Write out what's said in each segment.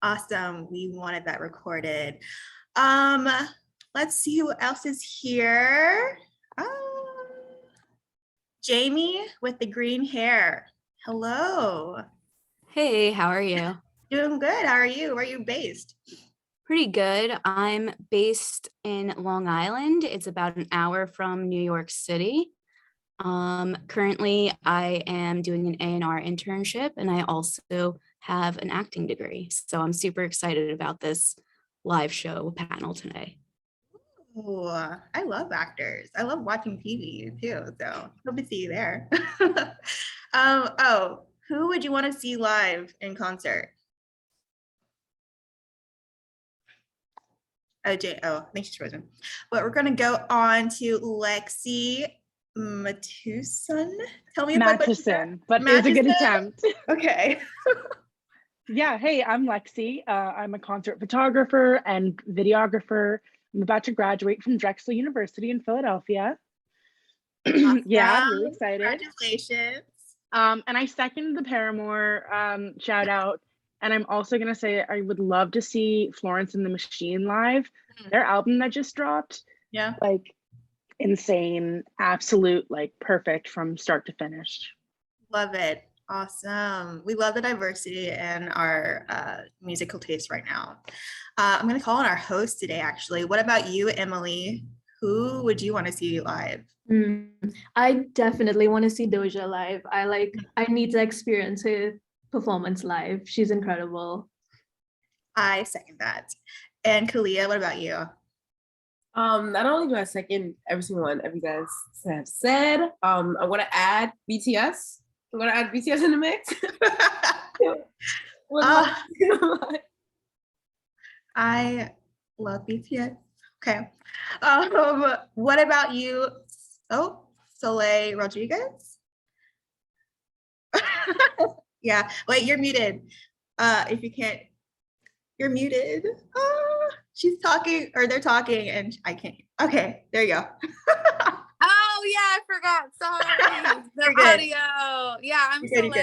Awesome. We wanted that recorded. Um, let's see who else is here. Jamie with the green hair. Hello. Hey, how are you? Doing good. How are you? Where are you based? Pretty good. I'm based in Long Island. It's about an hour from New York City. Currently, I am doing an A&R internship, and I also have an acting degree. So I'm super excited about this live show panel today. Oh, I love actors. I love watching TV too. So hope to see you there. Oh, who would you want to see live in concert? Oh, I think she's frozen. But we're gonna go on to Lexi Matuson. Tell me about Matheson, but it was a good attempt. Okay. Yeah, hey, I'm Lexi. I'm a concert photographer and videographer. I'm about to graduate from Drexel University in Philadelphia. Awesome. Yeah, really excited. Congratulations. And I second the Paramore shout out. And I'm also gonna say I would love to see Florence and the Machine live. Their album that just dropped. Yeah. Like insane, absolute, like perfect from start to finish. Love it. Awesome. We love the diversity in our musical taste right now. I'm going to call on our host today, actually. What about you, Emily? Who would you want to see live? I definitely want to see Doja live. I need to experience her performance live. She's incredible. I second that. And Kalia, what about you? Not only do I second every single one of you guys have said, I want to add BTS. I'm going to add BTS in the mix. I love BTS. Okay. What about you? Oh, Soleil Rodriguez? Yeah. Wait, you're muted. If you can't, you're muted. She's talking, or they're talking, and I can't. Okay, there you go. Oh yeah, I forgot. Sorry. The audio. Yeah, I'm Soleil.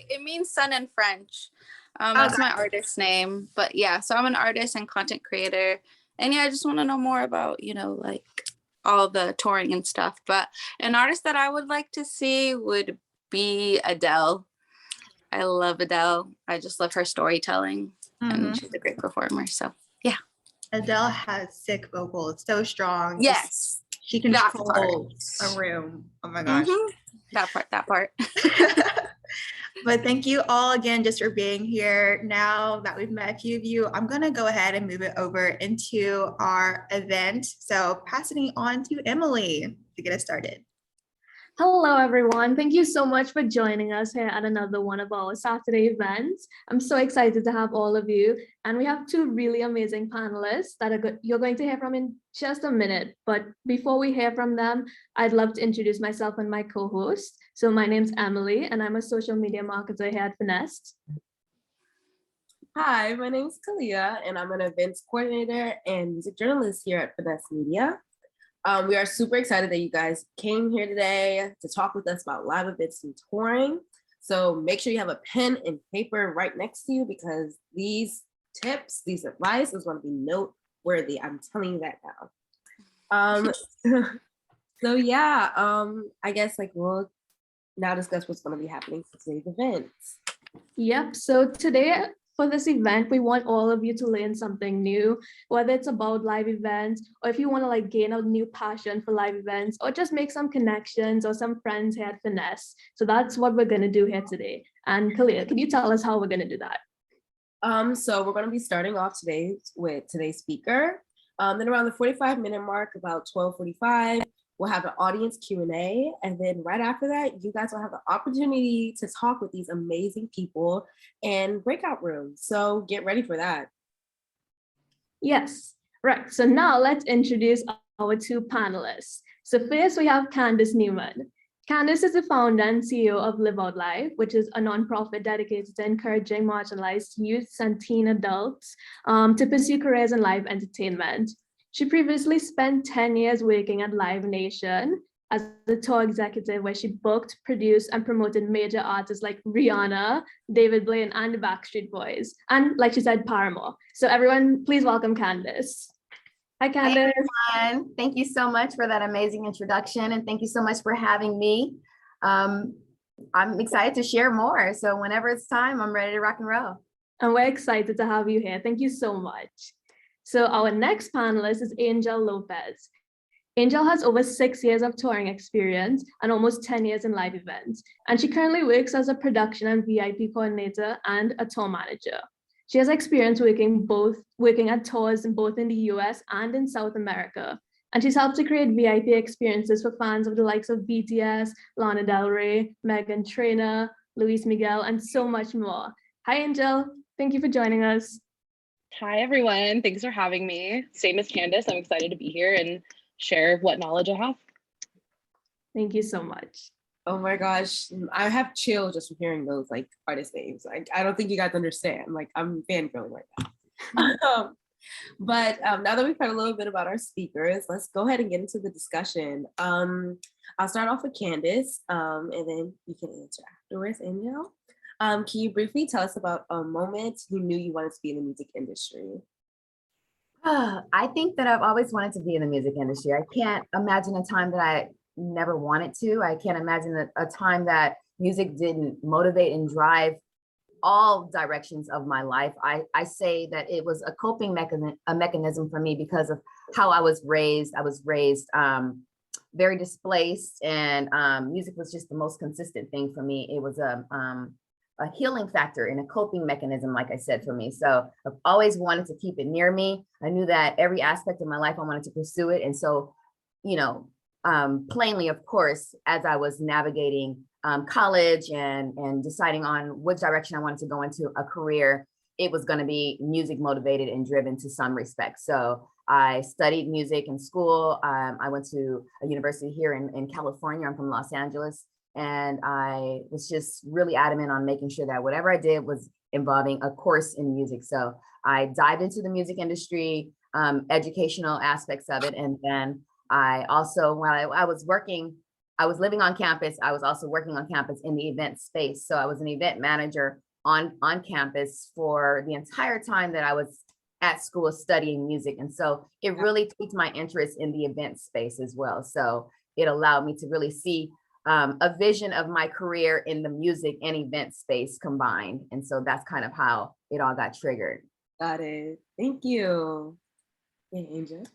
It means sun in French. That's my artist name. But yeah, so I'm an artist and content creator. And yeah, I just want to know more about, like all the touring and stuff. But an artist that I would like to see would be Adele. I love Adele. I just love her storytelling. And she's a great performer. So yeah. Adele has sick vocals, so strong. Yes. She controls a room. Oh my gosh. That part. But thank you all again just for being here. Now that we've met a few of you, I'm going to go ahead and move it over into our event. So passing it on to Emily to get us started. Hello, everyone. Thank you so much for joining us here at another one of our Saturday events. I'm so excited to have all of you. And we have two really amazing panelists that you're going to hear from in just a minute. But before we hear from them, I'd love to introduce myself and my co-host. So my name's Emily, and I'm a social media marketer here at Finesse. Hi, my name's Kalia, and I'm an events coordinator and music journalist here at Finesse Media. We are super excited that you guys came here today to talk with us about live events and touring. So make sure you have a pen and paper right next to you because these tips, these advice is going to be noteworthy. I'm telling you that now. So yeah, I guess we'll now discuss what's going to be happening for today's events. Yep. So today, for this event, we want all of you to learn something new, whether it's about live events, or if you want to gain a new passion for live events, or just make some connections or some friends here at Finesse. So that's what we're going to do here today. And Kalia, can you tell us how we're going to do that? So we're going to be starting off today with today's speaker. Then around the 45-minute mark, about 12:45, we'll have an audience Q&A. And then right after that, you guys will have the opportunity to talk with these amazing people in breakout rooms. So get ready for that. Yes, right. So now let's introduce our two panelists. So first we have Candace Newman. Candace is the founder and CEO of Live Out Live, which is a nonprofit dedicated to encouraging marginalized youth and teen adults to pursue careers in live entertainment. She previously spent 10 years working at Live Nation, as a tour executive, where she booked, produced, and promoted major artists like Rihanna, David Blaine, and the Backstreet Boys. And like she said, Paramore. So everyone, please welcome Candace. Hi, Candace. Hi, everyone. Thank you so much for that amazing introduction. And thank you so much for having me. I'm excited to share more. So whenever it's time, I'm ready to rock and roll. And we're excited to have you here. Thank you so much. So our next panelist is Anjel Lopez. Anjel has over 6 years of touring experience and almost 10 years in live events. And she currently works as a production and VIP coordinator and a tour manager. She has experience working at tours both in the US and in South America. And she's helped to create VIP experiences for fans of the likes of BTS, Lana Del Rey, Meghan Trainor, Luis Miguel, and so much more. Hi, Anjel. Thank you for joining us. Hi, everyone. Thanks for having me. Same as Candace, I'm excited to be here and share what knowledge I have. Thank you so much. Oh my gosh, I have chills just from hearing those like artist names. Like, I don't think you guys understand. Like, I'm fangirling right now. But now that we've heard a little bit about our speakers, let's go ahead and get into the discussion. I'll start off with Candace, and then you can answer afterwards. Anjel, can you briefly tell us about a moment you knew you wanted to be in the music industry? I think that I've always wanted to be in the music industry. I can't imagine a time that I never wanted to. I can't imagine a time that music didn't motivate and drive all directions of my life. I say that it was a coping mechanism for me because of how I was raised. I was raised very displaced, and music was just the most consistent thing for me. It was a healing factor and a coping mechanism, like I said, for me. So I've always wanted to keep it near me. I knew that every aspect of my life I wanted to pursue it. And so, you know, plainly, of course, as I was navigating college and deciding on what direction I wanted to go into a career, it was going to be music motivated and driven to some respect. So I studied music in school. I went to a university here in California. I'm from Los Angeles. And I was just really adamant on making sure that whatever I did was involving a course in music. So I dived into the music industry, educational aspects of it. And then I also, while I was working, I was living on campus. I was also working on campus in the event space. So I was an event manager on campus for the entire time that I was at school studying music. And so it really piqued my interest in the event space as well. So it allowed me to really see a vision of my career in the music and event space combined. And so that's kind of how it all got triggered. Got it. Thank you. Yeah, Anjel.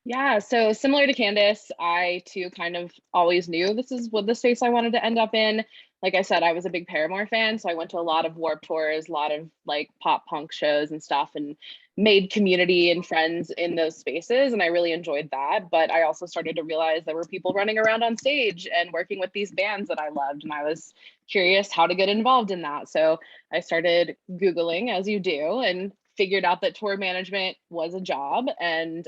Yeah, so similar to Candace, I too kind of always knew this is what the space I wanted to end up in. Like I said, I was a big Paramore fan, so I went to a lot of Warped Tours, a lot of like pop punk shows and stuff, and made community and friends in those spaces, and I really enjoyed that. But I also started to realize there were people running around on stage and working with these bands that I loved, and I was curious how to get involved in that. So I started Googling, as you do, and figured out that tour management was a job, and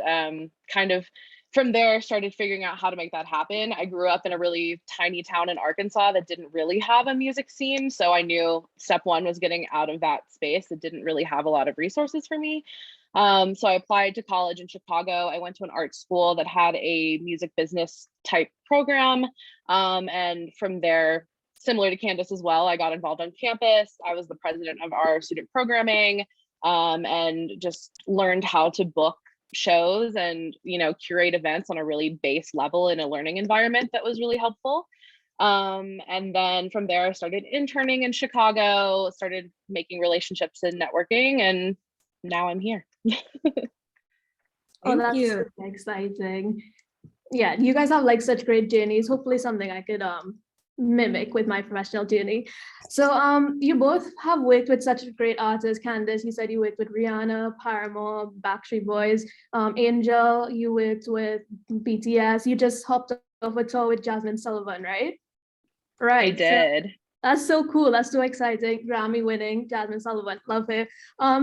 kind of from there started figuring out how to make that happen. I grew up in a really tiny town in Arkansas that didn't really have a music scene. So I knew step one was getting out of that space. It didn't really have a lot of resources for me. So I applied to college in Chicago. I went to an art school that had a music business type program. And from there, similar to Candace as well, I got involved on campus. I was the president of our student programming, and just learned how to book shows and, you know, curate events on a really base level in a learning environment that was really helpful. And then from there, I started interning in Chicago, started making relationships and networking, and now I'm here. Oh, that's super exciting. Yeah, you guys have like such great journeys. Hopefully something I could mimic with my professional journey. So you both have worked with such great artists. Candace, you said you worked with Rihanna, Paramore, Backstreet Boys. Anjel, you worked with BTS. You just hopped off a tour with Jasmine Sullivan, right? Right. I did. So that's so cool. That's so exciting. Grammy winning Jasmine Sullivan. Love her.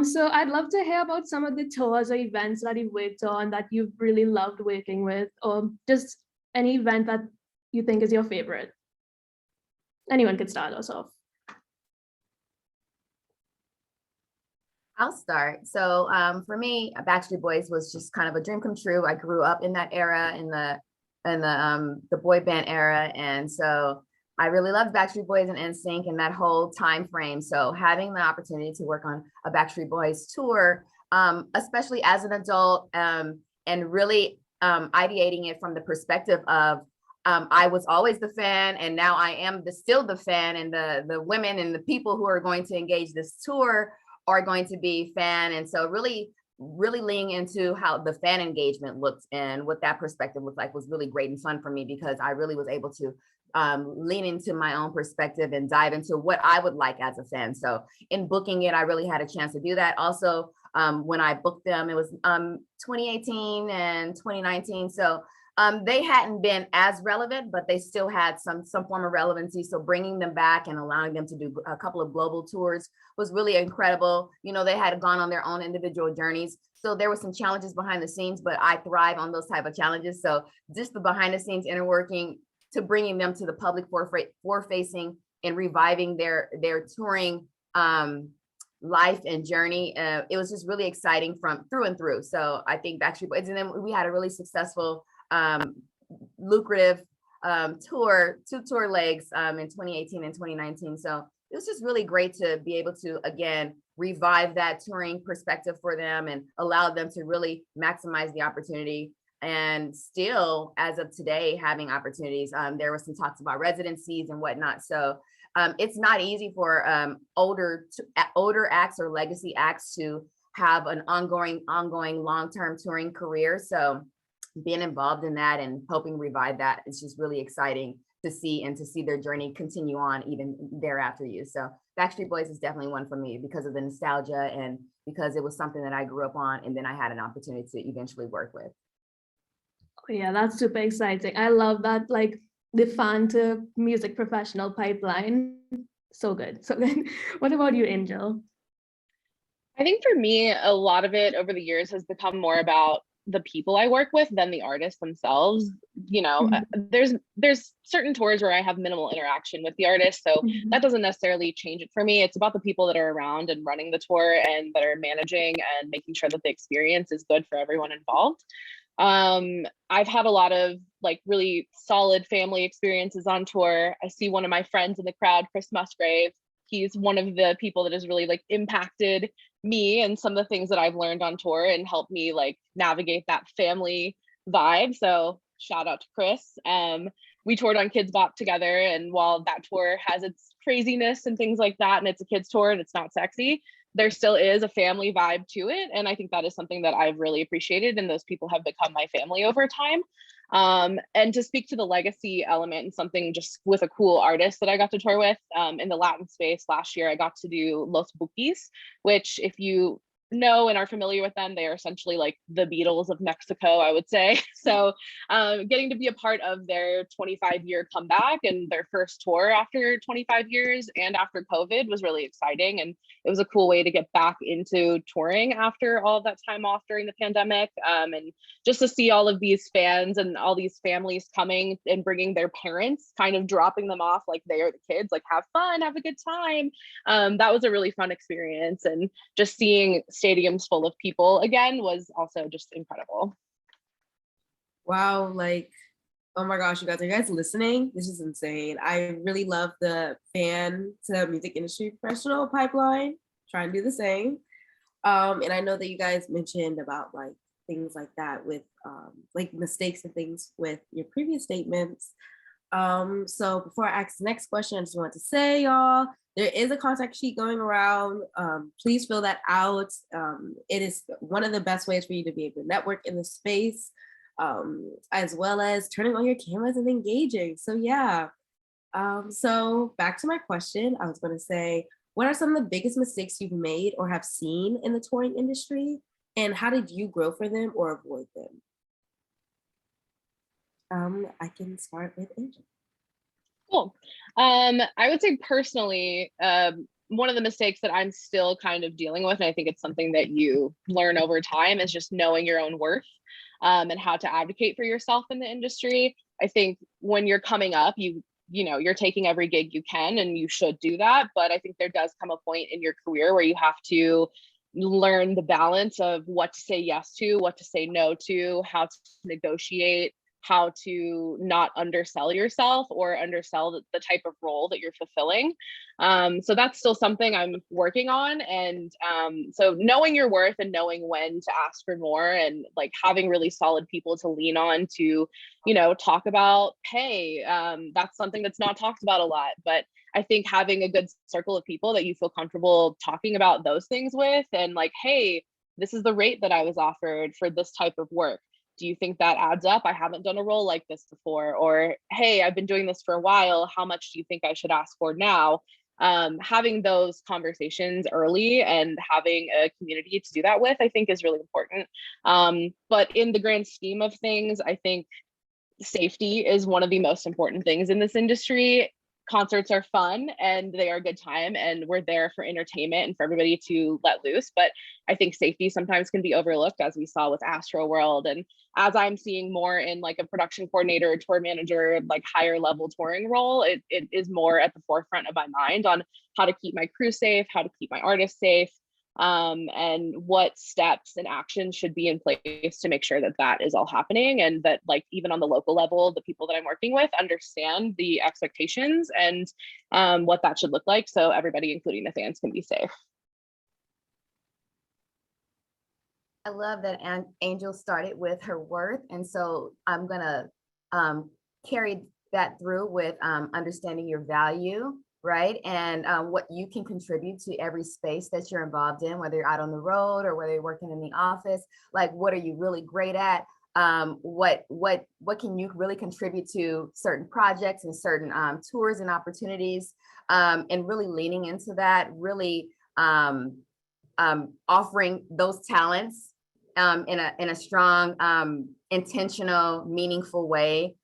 So I'd love to hear about some of the tours or events that you worked on that you've really loved working with, or just any event that you think is your favorite. Anyone could start us off. I'll start. So for me, Backstreet Boys was just kind of a dream come true. I grew up in that era, in the the boy band era. And so I really loved Backstreet Boys and NSYNC and that whole time frame. So having the opportunity to work on a Backstreet Boys tour, especially as an adult, and really ideating it from the perspective of I was always the fan, and now I am still the fan, and the women and the people who are going to engage this tour are going to be fan. And so really leaning into how the fan engagement looked and what that perspective looked like was really great and fun for me, because I really was able to lean into my own perspective and dive into what I would like as a fan. So in booking it, I really had a chance to do that. Also, when I booked them, it was 2018 and 2019. So they hadn't been as relevant, but they still had some form of relevancy. So bringing them back and allowing them to do a couple of global tours was really incredible. You know, they had gone on their own individual journeys. So there were some challenges behind the scenes, but I thrive on those type of challenges. So just the behind the scenes inner working to bringing them to the public forward-facing and reviving their touring life and journey. It was just really exciting from through and through. So I think Backstreet Boys, and then we had a really successful, lucrative two tour legs in 2018 and 2019. So it was just really great to be able to, again, revive that touring perspective for them and allow them to really maximize the opportunity. And still, as of today, having opportunities. There were some talks about residencies and whatnot. So it's not easy for older acts or legacy acts to have an ongoing long-term touring career. So being involved in that and helping revive that is just really exciting to see, and to see their journey continue on even thereafter you. So Backstreet Boys is definitely one for me because of the nostalgia and because it was something that I grew up on and then I had an opportunity to eventually work with. Oh, yeah, that's super exciting. I love that, like the fan to music professional pipeline. So good, so good. What about you, Angel? I think for me, a lot of it over the years has become more about the people I work with than the artists themselves. You know, there's certain tours where I have minimal interaction with the artist, so that doesn't necessarily change it for me. It's about the people that are around and running the tour and that are managing and making sure that the experience is good for everyone involved. I've had a lot of like really solid family experiences on tour. I see one of my friends in the crowd, Chris Musgrave. He's one of the people that has really like impacted me and some of the things that I've learned on tour and helped me like navigate that family vibe. So shout out to Chris. We toured on Kids Bop together, and while that tour has its craziness and things like that, and it's a kids tour and it's not sexy, there still is a family vibe to it. And I think that is something that I've really appreciated, and those people have become my family over time. And to speak to the legacy element and something just with a cool artist that I got to tour with in the Latin space last year, I got to do Los Bukis, which if you know and are familiar with them, they are essentially like the Beatles of Mexico, I would say. So getting to be a part of their 25-year comeback and their first tour after 25 years and after COVID was really exciting. And it was a cool way to get back into touring after all of that time off during the pandemic. And just to see all of these fans and all these families coming and bringing their parents, kind of dropping them off like they are the kids, like have fun, have a good time. That was a really fun experience. And just seeing stadiums full of people again was also just incredible. Wow, like, oh my gosh, you guys, are you guys listening? This is insane. I really love the fan to music industry professional pipeline. Try and do the same. And I know that you guys mentioned about like things like that with like mistakes and things with your previous statements. So before I ask the next question, I just want to say, y'all, there is a contact sheet going around. Please fill that out. It is one of the best ways for you to be able to network in the space, as well as turning on your cameras and engaging. So yeah. So back to my question, I was going to say, what are some of the biggest mistakes you've made or have seen in the touring industry? And how did you grow for them or avoid them? I can start with Anjel. Cool. I would say personally, one of the mistakes that I'm still kind of dealing with, and I think it's something that you learn over time, is just knowing your own worth and how to advocate for yourself in the industry. I think when you're coming up, you know, you're taking every gig you can, and you should do that. But I think there does come a point in your career where you have to learn the balance of what to say yes to, what to say no to, how to negotiate, how to not undersell yourself or undersell the type of role that you're fulfilling. So that's still something I'm working on. And so knowing your worth and knowing when to ask for more, and like having really solid people to lean on to, you know, talk about pay. That's something that's not talked about a lot, but I think having a good circle of people that you feel comfortable talking about those things with, and like, hey, this is the rate that I was offered for this type of work. Do you think that adds up? I haven't done a role like this before. Or, hey, I've been doing this for a while. How much do you think I should ask for now? Having those conversations early and having a community to do that with, I think is really important. But in the grand scheme of things, I think safety is one of the most important things in this industry. Concerts are fun and they are a good time, and we're there for entertainment and for everybody to let loose. But I think safety sometimes can be overlooked, as we saw with Astro World. And as I'm seeing more in like a production coordinator, tour manager, like higher level touring role, it is more at the forefront of my mind on how to keep my crew safe, how to keep my artists safe, and what steps and actions should be in place to make sure that that is all happening, and that like even on the local level, the people that I'm working with understand the expectations and what that should look like, so everybody, including the fans, can be safe. I love that Anjel started with her worth, and so I'm gonna carry that through with understanding your value, right? And what you can contribute to every space that you're involved in, whether you're out on the road or whether you're working in the office. Like, what are you really great at? What can you really contribute to certain projects and certain tours and opportunities, and really leaning into that, really offering those talents in a strong, intentional, meaningful way.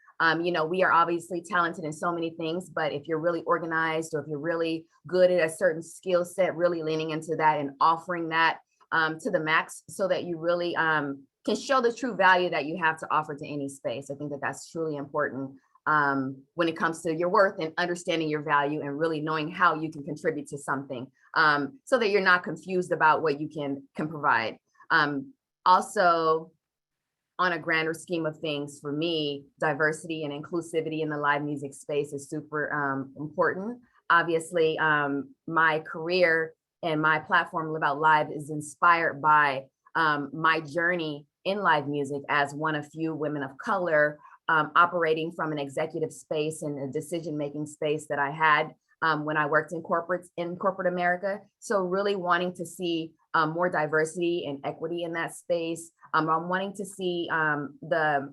You know, we are obviously talented in so many things, but if you're really organized, or if you're really good at a certain skill set, really leaning into that and offering that to the max, so that you really can show the true value that you have to offer to any space. I think that that's truly important when it comes to your worth and understanding your value and really knowing how you can contribute to something, so that you're not confused about what you can provide. Also, on a grander scheme of things, for me, diversity and inclusivity in the live music space is super important. Obviously, my career and my platform, Live Out Live, is inspired by my journey in live music as one of few women of color, operating from an executive space and a decision-making space that I had when I worked in corporate America. So really wanting to see more diversity and equity in that space. I'm wanting to see the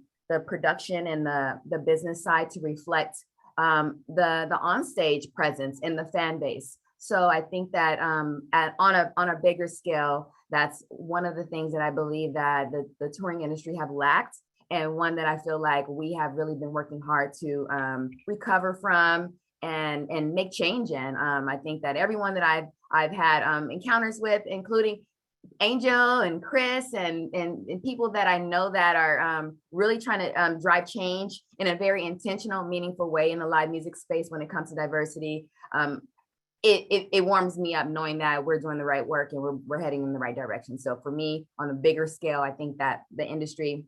production and the business side to reflect the onstage presence in the fan base. So I think that on a bigger scale, that's one of the things that I believe that the touring industry have lacked, and one that I feel like we have really been working hard to recover from and make change in. I think that everyone that I've had encounters with, including Anjel and Chris and people that I know that are really trying to drive change in a very intentional, meaningful way in the live music space when it comes to diversity. It warms me up knowing that we're doing the right work and we're heading in the right direction. So for me, on a bigger scale, I think that the industry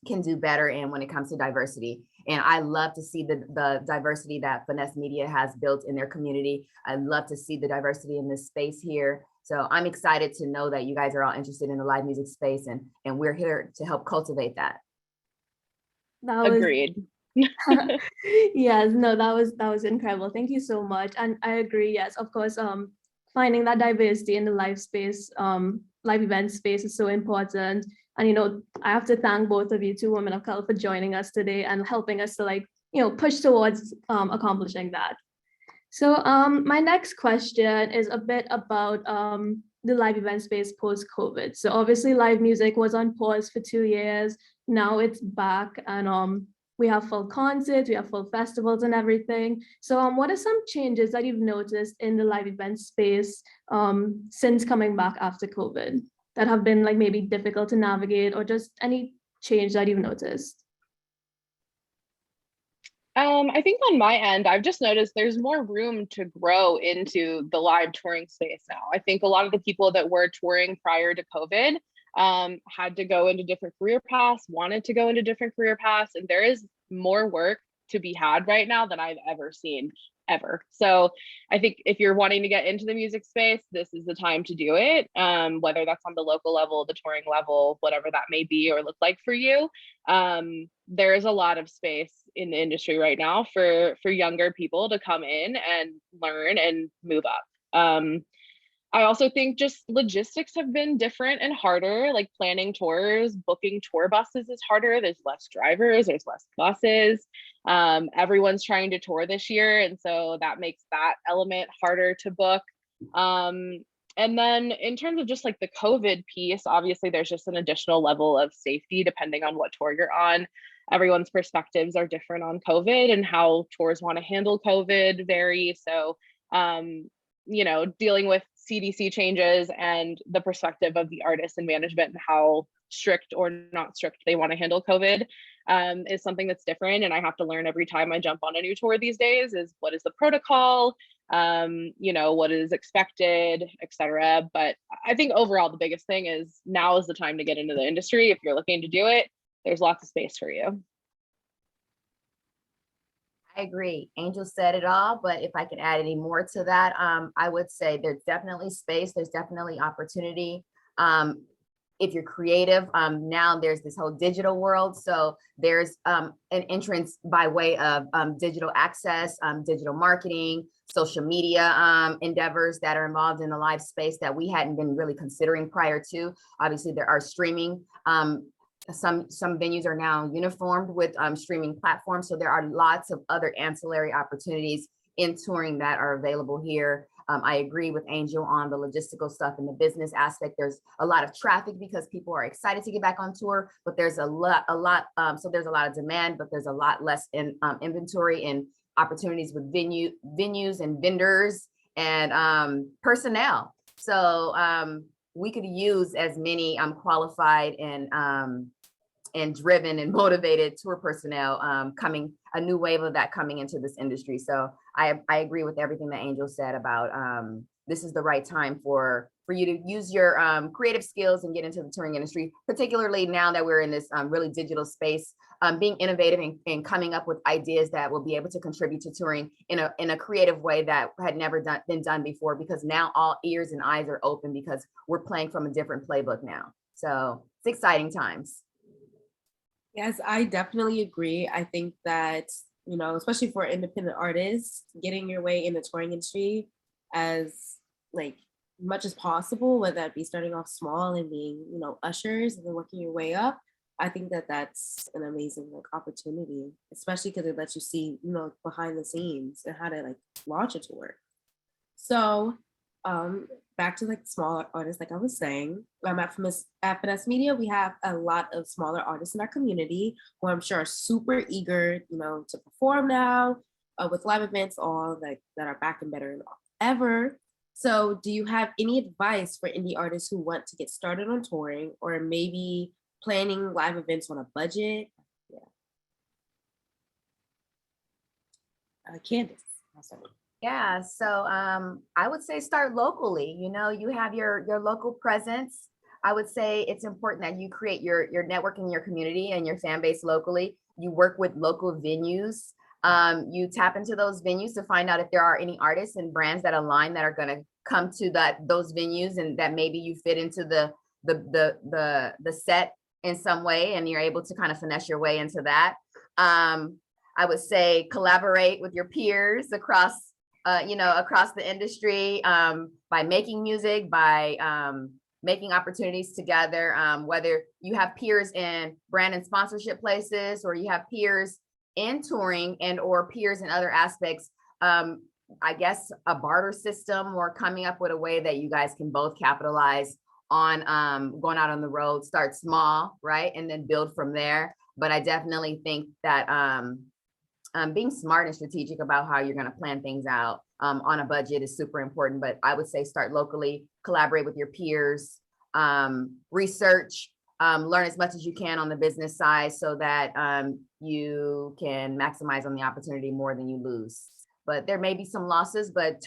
can do better and when it comes to diversity. And I love to see the diversity that Finesse Media has built in their community. I love to see the diversity in this space here. So I'm excited to know that you guys are all interested in the live music space, and we're here to help cultivate that. Agreed. Yes, no, that was incredible. Thank you so much. And I agree, yes, of course, finding that diversity in the live space, live event space is so important. And, you know, I have to thank both of you, two women of color, for joining us today and helping us to, like, you know, push towards accomplishing that. So my next question is a bit about the live event space post-COVID. So obviously live music was on pause for 2 years. Now it's back, and we have full concerts, we have full festivals and everything. So what are some changes that you've noticed in the live event space since coming back after COVID that have been like maybe difficult to navigate, or just any change that you've noticed? I think on my end, I've just noticed there's more room to grow into the live touring space now. I think a lot of the people that were touring prior to COVID had to go into different career paths, wanted to go into different career paths, and there is more work to be had right now than I've ever seen ever. So I think if you're wanting to get into the music space, this is the time to do it. Whether that's on the local level, the touring level, whatever that may be or look like for you. There is a lot of space in the industry right now for younger people to come in and learn and move up. I also think just logistics have been different and harder, like planning tours, booking tour buses is harder. There's less drivers, there's less buses. Everyone's trying to tour this year. And so that makes that element harder to book. And then in terms of just like the COVID piece, obviously there's just an additional level of safety depending on what tour you're on. Everyone's perspectives are different on COVID and how tours want to handle COVID vary. So, dealing with CDC changes and the perspective of the artist and management and how strict or not strict they want to handle COVID is something that's different. And I have to learn every time I jump on a new tour these days is what is the protocol, what is expected, etc. But I think overall, the biggest thing is now is the time to get into the industry. If you're looking to do it, there's lots of space for you. I agree. Anjel said it all, but if I could add any more to that, I would say there's definitely space. There's definitely opportunity. If you're creative, now there's this whole digital world. So there's an entrance by way of digital access, digital marketing, social media endeavors that are involved in the live space that we hadn't been really considering prior to. Obviously, there are streaming. Some venues are now uniformed with streaming platforms. So there are lots of other ancillary opportunities in touring that are available here. I agree with Anjel on the logistical stuff and the business aspect. There's a lot of traffic because people are excited to get back on tour, but there's a lot. So there's a lot of demand, but there's a lot less in inventory and opportunities with venues and vendors and personnel. So we could use as many qualified and driven and motivated tour personnel a new wave of that coming into this industry. So I agree with everything that Anjel said about this is the right time for you to use your creative skills and get into the touring industry, particularly now that we're in this really digital space, being innovative and coming up with ideas that will be able to contribute to touring in a creative way that had never been done before, because now all ears and eyes are open because we're playing from a different playbook now. So it's exciting times. Yes, I definitely agree. I think that, especially for independent artists, getting your way in the touring industry as much as possible, whether that be starting off small and being, ushers and then working your way up. I think that that's an amazing opportunity, especially because it lets you see, behind the scenes and how to launch a tour. So back to smaller artists, like I was saying, at Finesse Media, we have a lot of smaller artists in our community who I'm sure are super eager, to perform now with live events all that are back and better than ever. So do you have any advice for indie artists who want to get started on touring or maybe planning live events on a budget? Yeah. Candace. Yeah, so I would say start locally. You have your local presence. I would say it's important that you create your network in your community and your fan base locally. You work with local venues. You tap into those venues to find out if there are any artists and brands that align that are going to come to those venues and that maybe you fit into the set in some way and you're able to kind of finesse your way into that. I would say collaborate with your peers across the industry by making music, by making opportunities together, whether you have peers in brand and sponsorship places or you have peers in touring and or peers in other aspects. I guess a barter system or coming up with a way that you guys can both capitalize on going out on the road, start small, right? And then build from there. But I definitely think that being smart and strategic about how you're going to plan things out on a budget is super important. But I would say start locally, collaborate with your peers, research, learn as much as you can on the business side so that you can maximize on the opportunity more than you lose. But there may be some losses, but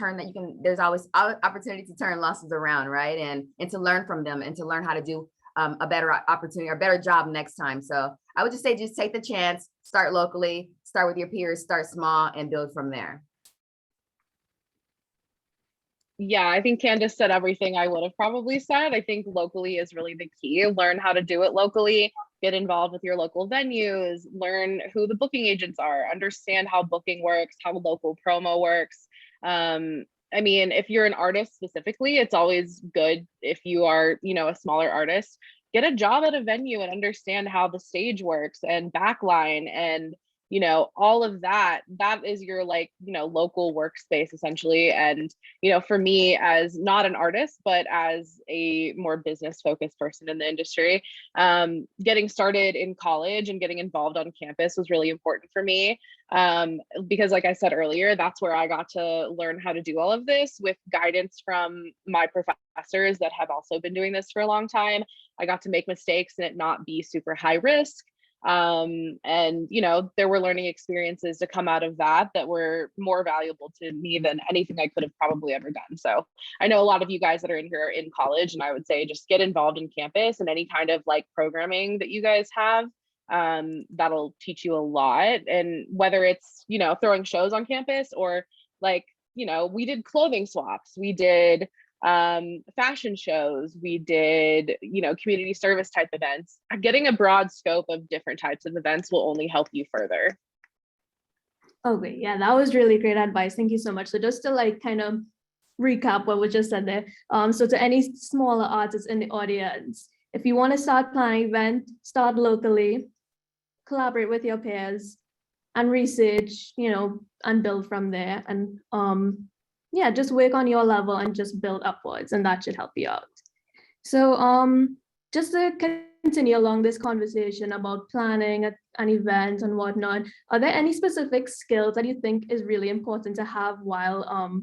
there's always opportunity to turn losses around, right? And to learn from them and to learn how to do a better opportunity or better job next time. So I would just say, just take the chance, start locally, start with your peers, start small and build from there. Yeah, I think Candace said everything I would have probably said. I think locally is really the key. Learn how to do it locally, get involved with your local venues, learn who the booking agents are, understand how booking works, how local promo works. I mean, if you're an artist specifically, it's always good if you are, you know, a smaller artist, get a job at a venue and understand how the stage works and backline and, you know, all of that. That is your, like, you know, local workspace essentially. And, you know, for me as not an artist, but as a more business focused person in the industry, getting started in college and getting involved on campus was really important for me. Because like I said earlier, that's where I got to learn how to do all of this with guidance from my professors that have also been doing this for a long time. I got to make mistakes and it not be super high risk. And you know, there were learning experiences to come out of that that were more valuable to me than anything I could have probably ever done. So I know a lot of you guys that are in here are in college, and I would say just get involved in campus and any kind of like programming that you guys have. That'll teach you a lot. And whether it's, you know, throwing shows on campus or like, you know, we did clothing swaps, we did fashion shows, we did, you know, community service type events. Getting a broad scope of different types of events will only help you further. Okay, yeah, that was really great advice. Thank you so much. So just to like kind of recap what was just said there. So to any smaller artists in the audience, if you want to start planning an event, start locally, collaborate with your peers and research, you know, and build from there. And yeah, just work on your level and just build upwards, and that should help you out. So just to continue along this conversation about planning an event and whatnot, are there any specific skills that you think is really important to have while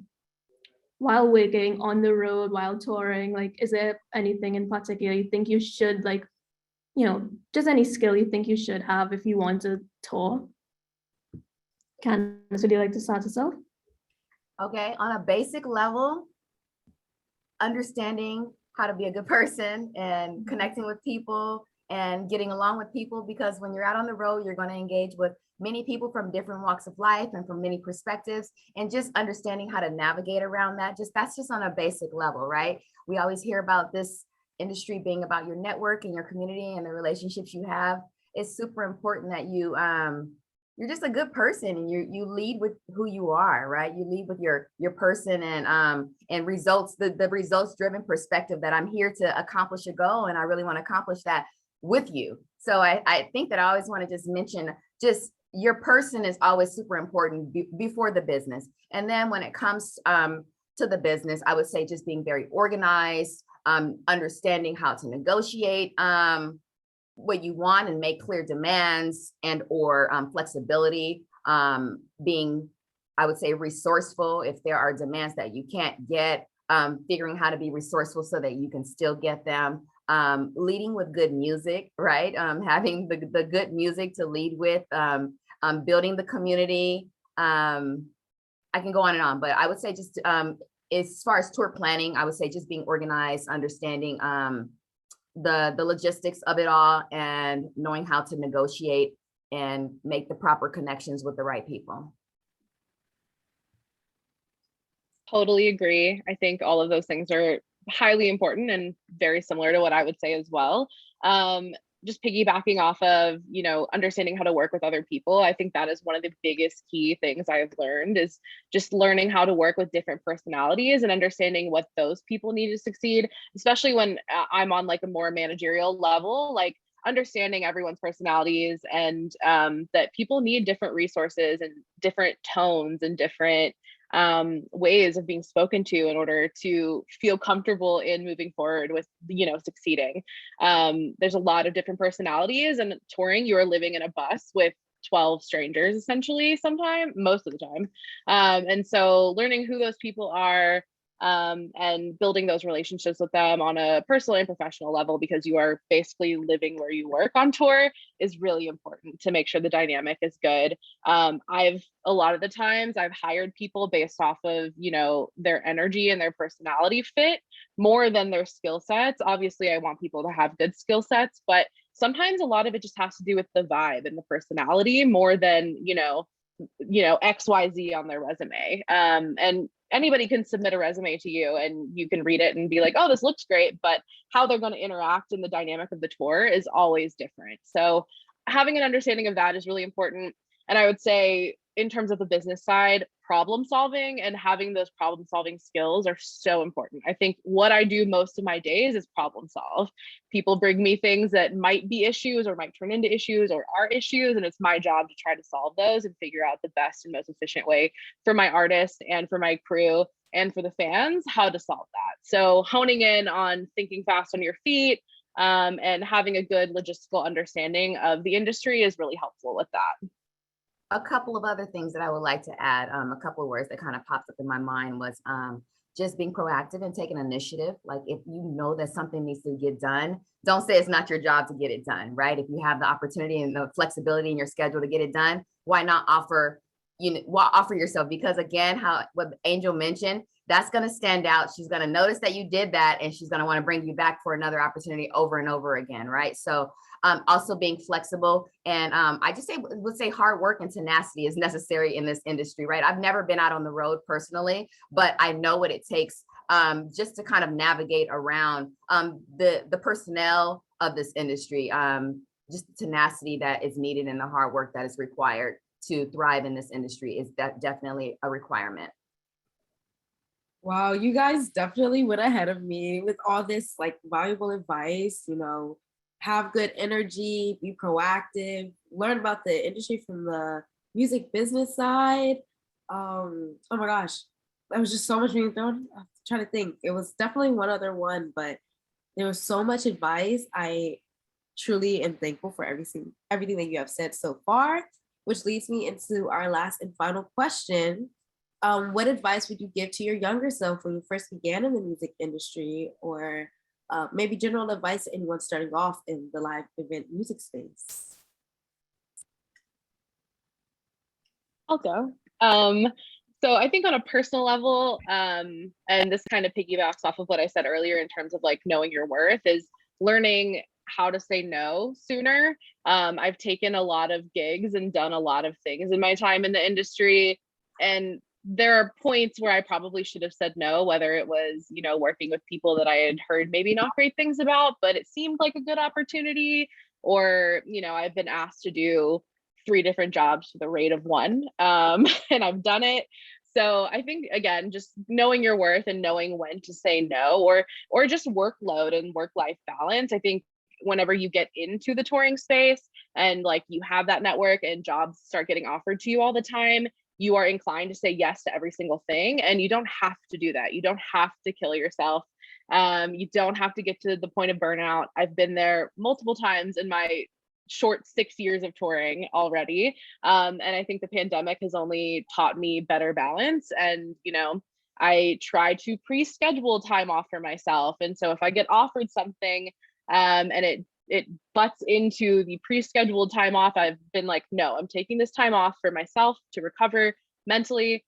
working on the road, while touring? Like, is there anything in particular you think you should, like, you know, just any skill you think you should have if you want to tour? Candace, would you like to start us off? Okay, on a basic level, understanding how to be a good person and connecting with people and getting along with people, because when you're out on the road, you're going to engage with many people from different walks of life and from many perspectives, and just understanding how to navigate around that. That's just on a basic level, right? We always hear about this industry being about your network and your community and the relationships you have. It's super important that you're just a good person and you lead with who you are, right? You lead with your person and results, the results driven perspective that I'm here to accomplish a goal, and I really want to accomplish that with you. So I think that I always want to just mention, just your person is always super important before the business. And then when it comes to the business, I would say just being very organized, understanding how to negotiate what you want and make clear demands and or flexibility, being, I would say, resourceful if there are demands that you can't get, figuring how to be resourceful so that you can still get them, leading with good music, right? Having the good music to lead with, building the community. I can go on and on, but I would say just as far as tour planning, I would say just being organized, understanding the logistics of it all, and knowing how to negotiate and make the proper connections with the right people. Totally agree. I think all of those things are highly important and very similar to what I would say as well. Just piggybacking off of, you know, understanding how to work with other people. I think that is one of the biggest key things I've learned, is just learning how to work with different personalities and understanding what those people need to succeed, especially when I'm on like a more managerial level, like understanding everyone's personalities and that people need different resources and different tones and different ways of being spoken to in order to feel comfortable in moving forward with, you know, succeeding. There's a lot of different personalities, and touring, you are living in a bus with 12 strangers essentially, most of the time. And so learning who those people are, and building those relationships with them on a personal and professional level, because you are basically living where you work on tour, is really important to make sure the dynamic is good. A lot of the times I've hired people based off of, you know, their energy and their personality fit more than their skill sets. Obviously, I want people to have good skill sets, but sometimes a lot of it just has to do with the vibe and the personality more than, XYZ on their resume. And anybody can submit a resume to you and you can read it and be like, oh, this looks great, but how they're going to interact in the dynamic of the tour is always different. So having an understanding of that is really important. And I would say, in terms of the business side, problem solving and having those problem solving skills are so important. I think what I do most of my days is problem solve. People bring me things that might be issues or might turn into issues or are issues, and it's my job to try to solve those and figure out the best and most efficient way for my artist and for my crew and for the fans how to solve that. So honing in on thinking fast on your feet, and having a good logistical understanding of the industry is really helpful with that. A couple of other things that I would like to add, a couple of words that kind of popped up in my mind was just being proactive and taking initiative. Like, if you know that something needs to get done, don't say it's not your job to get it done, right? If you have the opportunity and the flexibility in your schedule to get it done, why not offer yourself? Because again, what Anjel mentioned, that's going to stand out. She's going to notice that you did that, and she's going to want to bring you back for another opportunity over and over again, right? So also being flexible, and I just would say hard work and tenacity is necessary in this industry, right? I've never been out on the road personally, but I know what it takes just to kind of navigate around the personnel of this industry, just the tenacity that is needed and the hard work that is required to thrive in this industry is definitely a requirement. Wow, you guys definitely went ahead of me with all this like valuable advice, have good energy, be proactive, learn about the industry from the music business side. Oh my gosh, there was just so much being thrown. I'm trying to think. It was definitely one other one, but there was so much advice. I truly am thankful for everything that you have said so far, which leads me into our last and final question. What advice would you give to your younger self when you first began in the music industry, or maybe general advice to anyone starting off in the live event music space? I'll go. So I think on a personal level, and this kind of piggybacks off of what I said earlier in terms of like knowing your worth, is learning how to say no sooner. I've taken a lot of gigs and done a lot of things in my time in the industry, and there are points where I probably should have said no, whether it was, working with people that I had heard maybe not great things about, but it seemed like a good opportunity, or, I've been asked to do 3 different jobs for the rate of 1, and I've done it. So I think, again, just knowing your worth and knowing when to say no, or just workload and work-life balance. I think whenever you get into the touring space and like you have that network and jobs start getting offered to you all the time, you are inclined to say yes to every single thing. And you don't have to do that. You don't have to kill yourself. You don't have to get to the point of burnout. I've been there multiple times in my short 6 years of touring already. And I think the pandemic has only taught me better balance. And, I try to pre-schedule time off for myself. And so if I get offered something and it butts into the pre-scheduled time off, I've been like, no, I'm taking this time off for myself to recover mentally.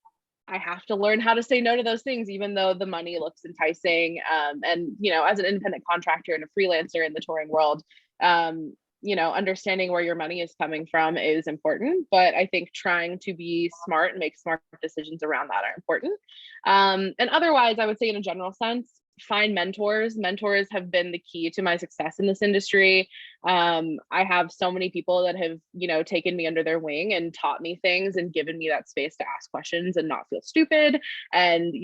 I have to learn how to say no to those things, even though the money looks enticing. And, as an independent contractor and a freelancer in the touring world, understanding where your money is coming from is important. But I think trying to be smart and make smart decisions around that are important. And otherwise, I would say in a general sense, find mentors. Mentors have been the key to my success in this industry. I have so many people that have, taken me under their wing and taught me things and given me that space to ask questions and not feel stupid and,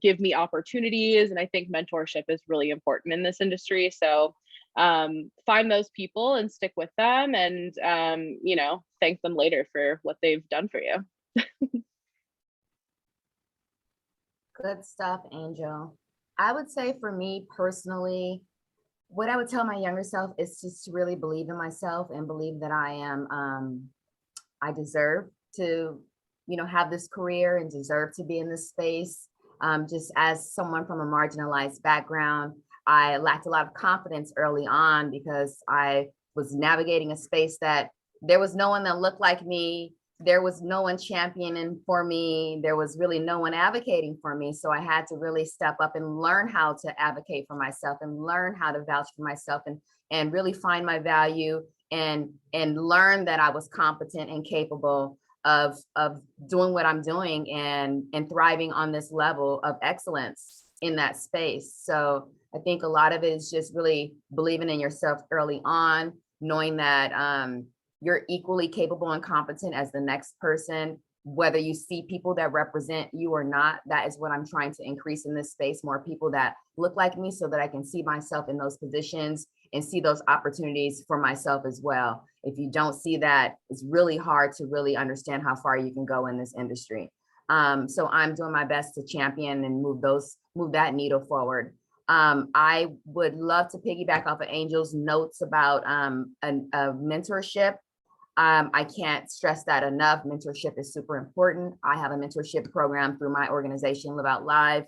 give me opportunities. And I think mentorship is really important in this industry. So find those people and stick with them and, thank them later for what they've done for you. Good stuff, Anjel. I would say for me personally, what I would tell my younger self is just to really believe in myself and believe that I deserve to, have this career and deserve to be in this space. Just as someone from a marginalized background, I lacked a lot of confidence early on because I was navigating a space that there was no one that looked like me. There was no one championing for me. There was really no one advocating for me. So I had to really step up and learn how to advocate for myself and learn how to vouch for myself and really find my value and learn that I was competent and capable of doing what I'm doing and thriving on this level of excellence in that space. So I think a lot of it is just really believing in yourself early on, knowing that you're equally capable and competent as the next person, whether you see people that represent you or not. That is what I'm trying to increase in this space, more people that look like me so that I can see myself in those positions and see those opportunities for myself as well. If you don't see that, it's really hard to really understand how far you can go in this industry. So I'm doing my best to champion and move that needle forward. I would love to piggyback off of Angel's notes about a mentorship. I can't stress that enough. Mentorship is super important. I have a mentorship program through my organization, Live Out Live,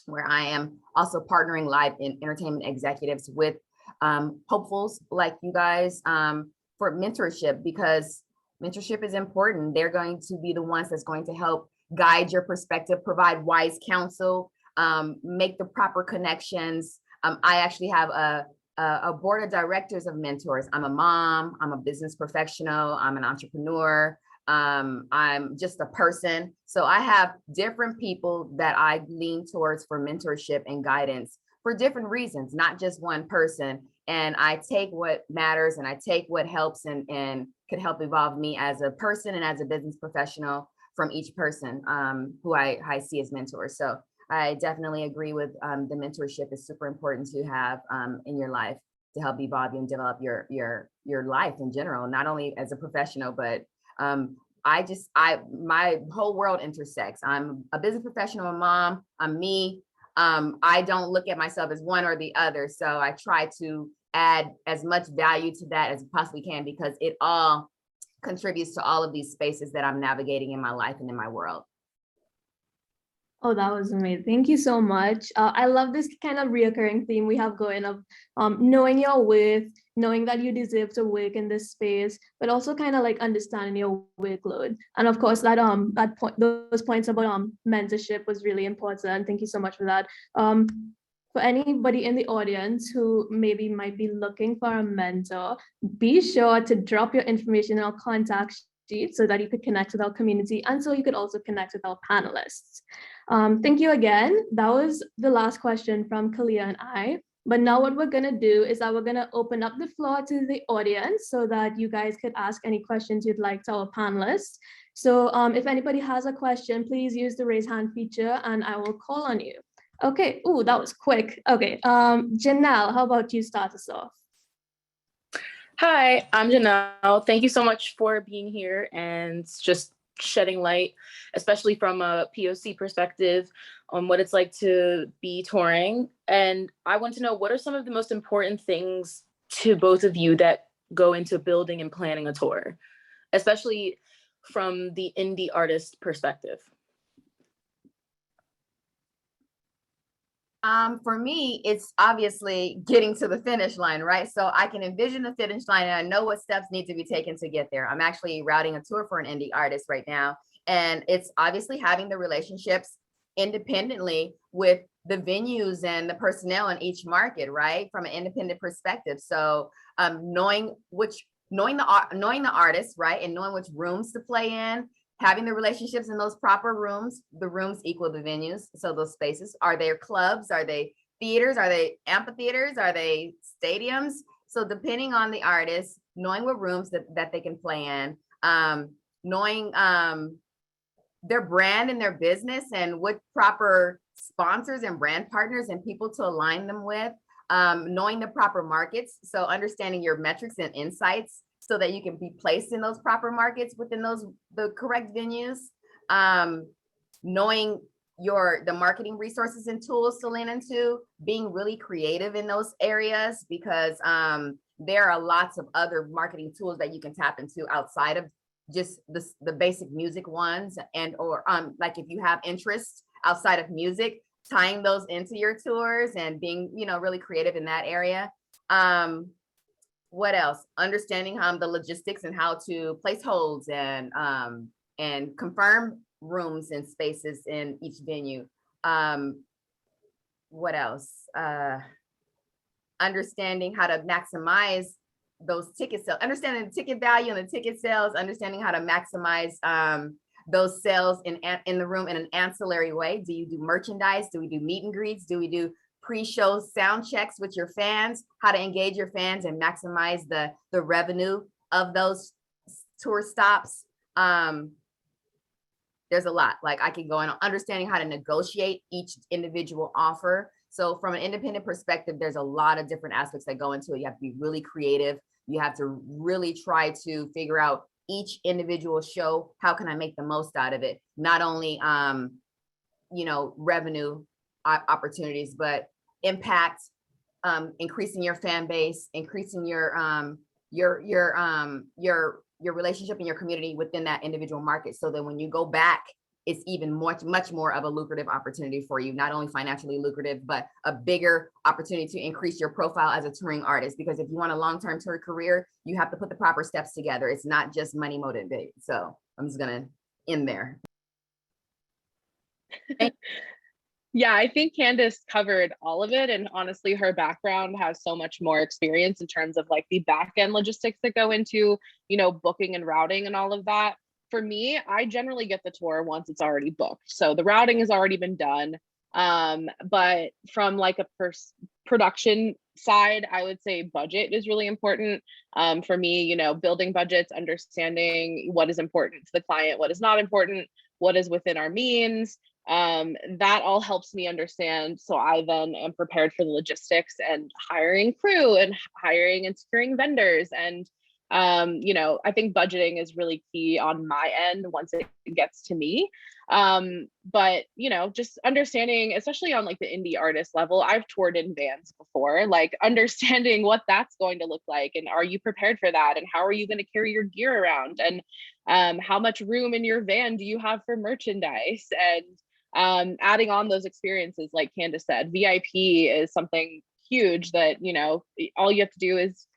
where I am also partnering live in entertainment executives with hopefuls like you guys for mentorship, because mentorship is important. They're going to be the ones that's going to help guide your perspective, provide wise counsel, make the proper connections. I actually have a board of directors of mentors. I'm a mom, I'm a business professional, I'm an entrepreneur, I'm just a person. So I have different people that I lean towards for mentorship and guidance for different reasons, not just one person. And I take what matters and I take what helps and could help evolve me as a person and as a business professional from each person who I see as mentors. So I definitely agree with the mentorship is super important to have in your life to help evolve you and develop your life in general, not only as a professional, but my whole world intersects. I'm a business professional, a mom, I'm me. I don't look at myself as one or the other. So I try to add as much value to that as I possibly can, because it all contributes to all of these spaces that I'm navigating in my life and in my world. Oh, that was amazing. Thank you so much. I love this kind of reoccurring theme we have going of knowing your worth, knowing that you deserve to work in this space, but also kind of like understanding your workload. And of course, those points about mentorship was really important. Thank you so much for that. For anybody in the audience who maybe might be looking for a mentor, be sure to drop your information in our contact sheet so that you could connect with our community and so you could also connect with our panelists. Thank you again. That was the last question from Kalia and I. But now what we're going to do is that we're going to open up the floor to the audience so that you guys could ask any questions you'd like to our panelists. So if anybody has a question, please use the raise hand feature and I will call on you. Okay. Ooh, that was quick. Okay. Janelle, how about you start us off? Hi, I'm Janelle. Thank you so much for being here and just shedding light, especially from a POC perspective, on what it's like to be touring. And I want to know, what are some of the most important things to both of you that go into building and planning a tour, especially from the indie artist perspective? For me, it's obviously getting to the finish line, right? So I can envision the finish line and I know what steps need to be taken to get there. I'm actually routing a tour for an indie artist right now. And it's obviously having the relationships independently with the venues and the personnel in each market, right? From an independent perspective. So knowing the artist, right? And knowing which rooms to play in, having the relationships in those proper rooms. The rooms equal the venues. So those spaces, are they clubs? Are they theaters? Are they amphitheaters? Are they stadiums? So depending on the artist, knowing what rooms that they can play in, knowing their brand and their business and what proper sponsors and brand partners and people to align them with, knowing the proper markets. So understanding your metrics and insights so that you can be placed in those proper markets within the correct venues, knowing the marketing resources and tools to lean into, being really creative in those areas, because there are lots of other marketing tools that you can tap into outside of just the basic music ones, and or like if you have interest outside of music, tying those into your tours and being, you know, really creative in that area. What else? Understanding the logistics and how to place holds and confirm rooms and spaces in each venue. What else? Understanding how to maximize those ticket sales, understanding the ticket value and the ticket sales, understanding how to maximize those sales in the room in an ancillary way. Do you do merchandise? Do we do meet and greets? Do we do pre-show sound checks with your fans? How to engage your fans and maximize the revenue of those tour stops? There's a lot. Like, I could go on understanding how to negotiate each individual offer. So from an independent perspective, there's a lot of different aspects that go into it. You have to be really creative. You have to really try to figure out each individual show. How can I make the most out of it? Not only, you know, revenue opportunities, but impact, increasing your fan base, increasing your relationship in your community within that individual market, so that when you go back, it's even much more of a lucrative opportunity for you, not only financially lucrative, but a bigger opportunity to increase your profile as a touring artist. Because if you want a long-term tour career, you have to put the proper steps together. It's not just money motivated. So I'm just gonna end there. Yeah, I think Candace covered all of it. And honestly, her background has so much more experience in terms of like the back end logistics that go into, you know, booking and routing and all of that. For me, I generally get the tour once it's already booked. So the routing has already been done. But from like a production side, I would say budget is really important. For me, you know, building budgets, understanding what is important to the client, what is not important, what is within our means. That all helps me understand. So I then am prepared for the logistics and hiring crew and hiring and securing vendors. And you know, I think budgeting is really key on my end once it gets to me. But you know, just understanding, especially on like the indie artist level, I've toured in vans before, like understanding what that's going to look like, and are you prepared for that, and how are you going to carry your gear around, and how much room in your van do you have for merchandise, and adding on those experiences, like Candace said, VIP is something huge that, you know, all you have to do is,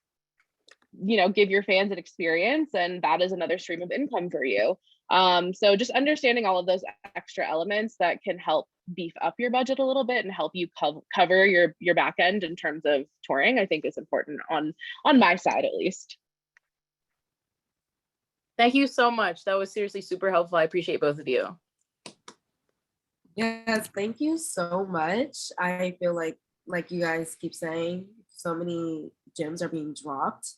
you know, give your fans an experience, and that is another stream of income for you. So just understanding all of those extra elements that can help beef up your budget a little bit and help you cover your back end in terms of touring, I think is important on my side, at least. Thank you so much. That was seriously super helpful. I appreciate both of you. Yes, thank you so much. I feel like you guys keep saying, so many gems are being dropped.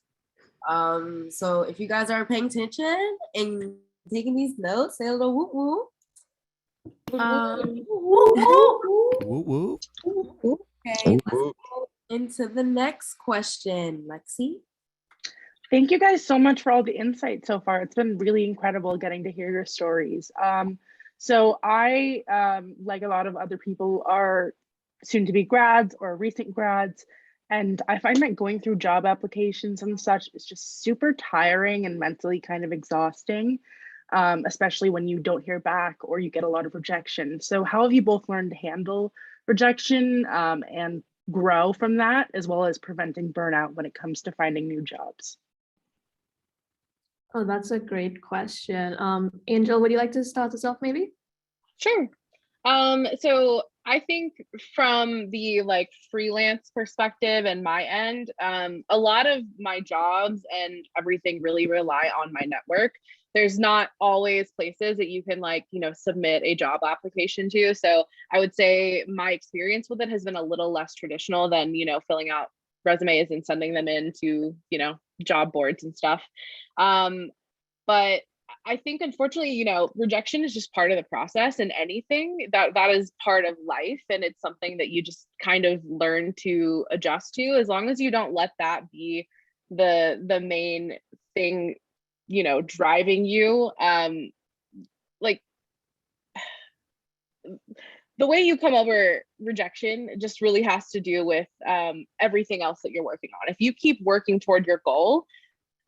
So if you guys are paying attention and taking these notes, say a little woo woo. Woo woo. Okay, let's go into the next question, Lexi. Thank you guys so much for all the insight so far. It's been really incredible getting to hear your stories. So I, like a lot of other people, are soon to be grads or recent grads. And I find that going through job applications and such is just super tiring and mentally kind of exhausting, especially when you don't hear back or you get a lot of rejection. So how have you both learned to handle rejection and grow from that, as well as preventing burnout when it comes to finding new jobs? Oh, that's a great question. Anjel, would you like to start us off maybe? Sure. So I think from the like freelance perspective and my end, a lot of my jobs and everything really rely on my network. There's not always places that you can like, you know, submit a job application to. So I would say my experience with it has been a little less traditional than, you know, filling out resumes and sending them in to, you know, job boards and stuff. But I think, unfortunately, you know, rejection is just part of the process, and anything that is part of life. And it's something that you just kind of learn to adjust to, as long as you don't let that be the main thing, you know, driving you. Like the way you come over rejection just really has to do with everything else that you're working on. If you keep working toward your goal,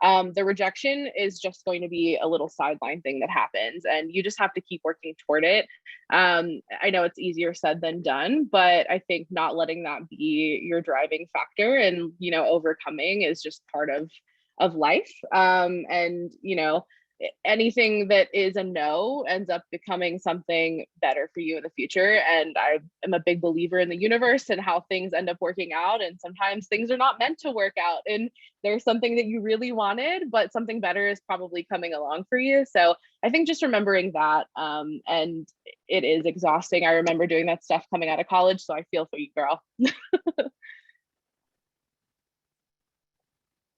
The rejection is just going to be a little sideline thing that happens, and you just have to keep working toward it. I know it's easier said than done, but I think not letting that be your driving factor and, overcoming is just part of life. And, anything that is a no ends up becoming something better for you in the future. And I am a big believer in the universe and how things end up working out. And sometimes things are not meant to work out. And there's something that you really wanted, but something better is probably coming along for you. So I think just remembering that, and it is exhausting. I remember doing that stuff coming out of college. So I feel for you, girl.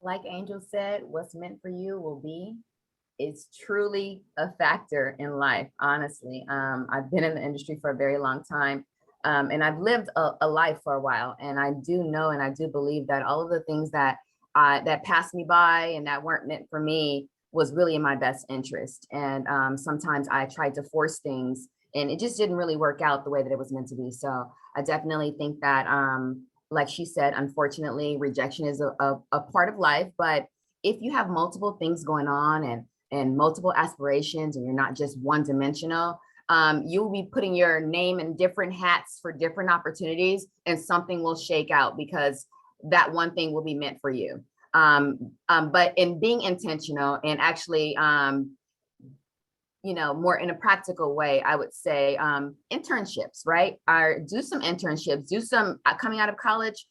Like Angel said, what's meant for you will be. It's truly a factor in life, honestly. I've been in the industry for a very long time, and I've lived a life for a while. And I do know, and I do believe that all of the things that passed me by and that weren't meant for me was really in my best interest. And sometimes I tried to force things, and it just didn't really work out the way that it was meant to be. So I definitely think that, like she said, unfortunately, rejection is a part of life. But if you have multiple things going on and multiple aspirations, and you're not just one dimensional, you'll be putting your name in different hats for different opportunities, and something will shake out because that one thing will be meant for you. But in being intentional and actually, more in a practical way, I would say internships, right? Do some internships, do some coming out of college,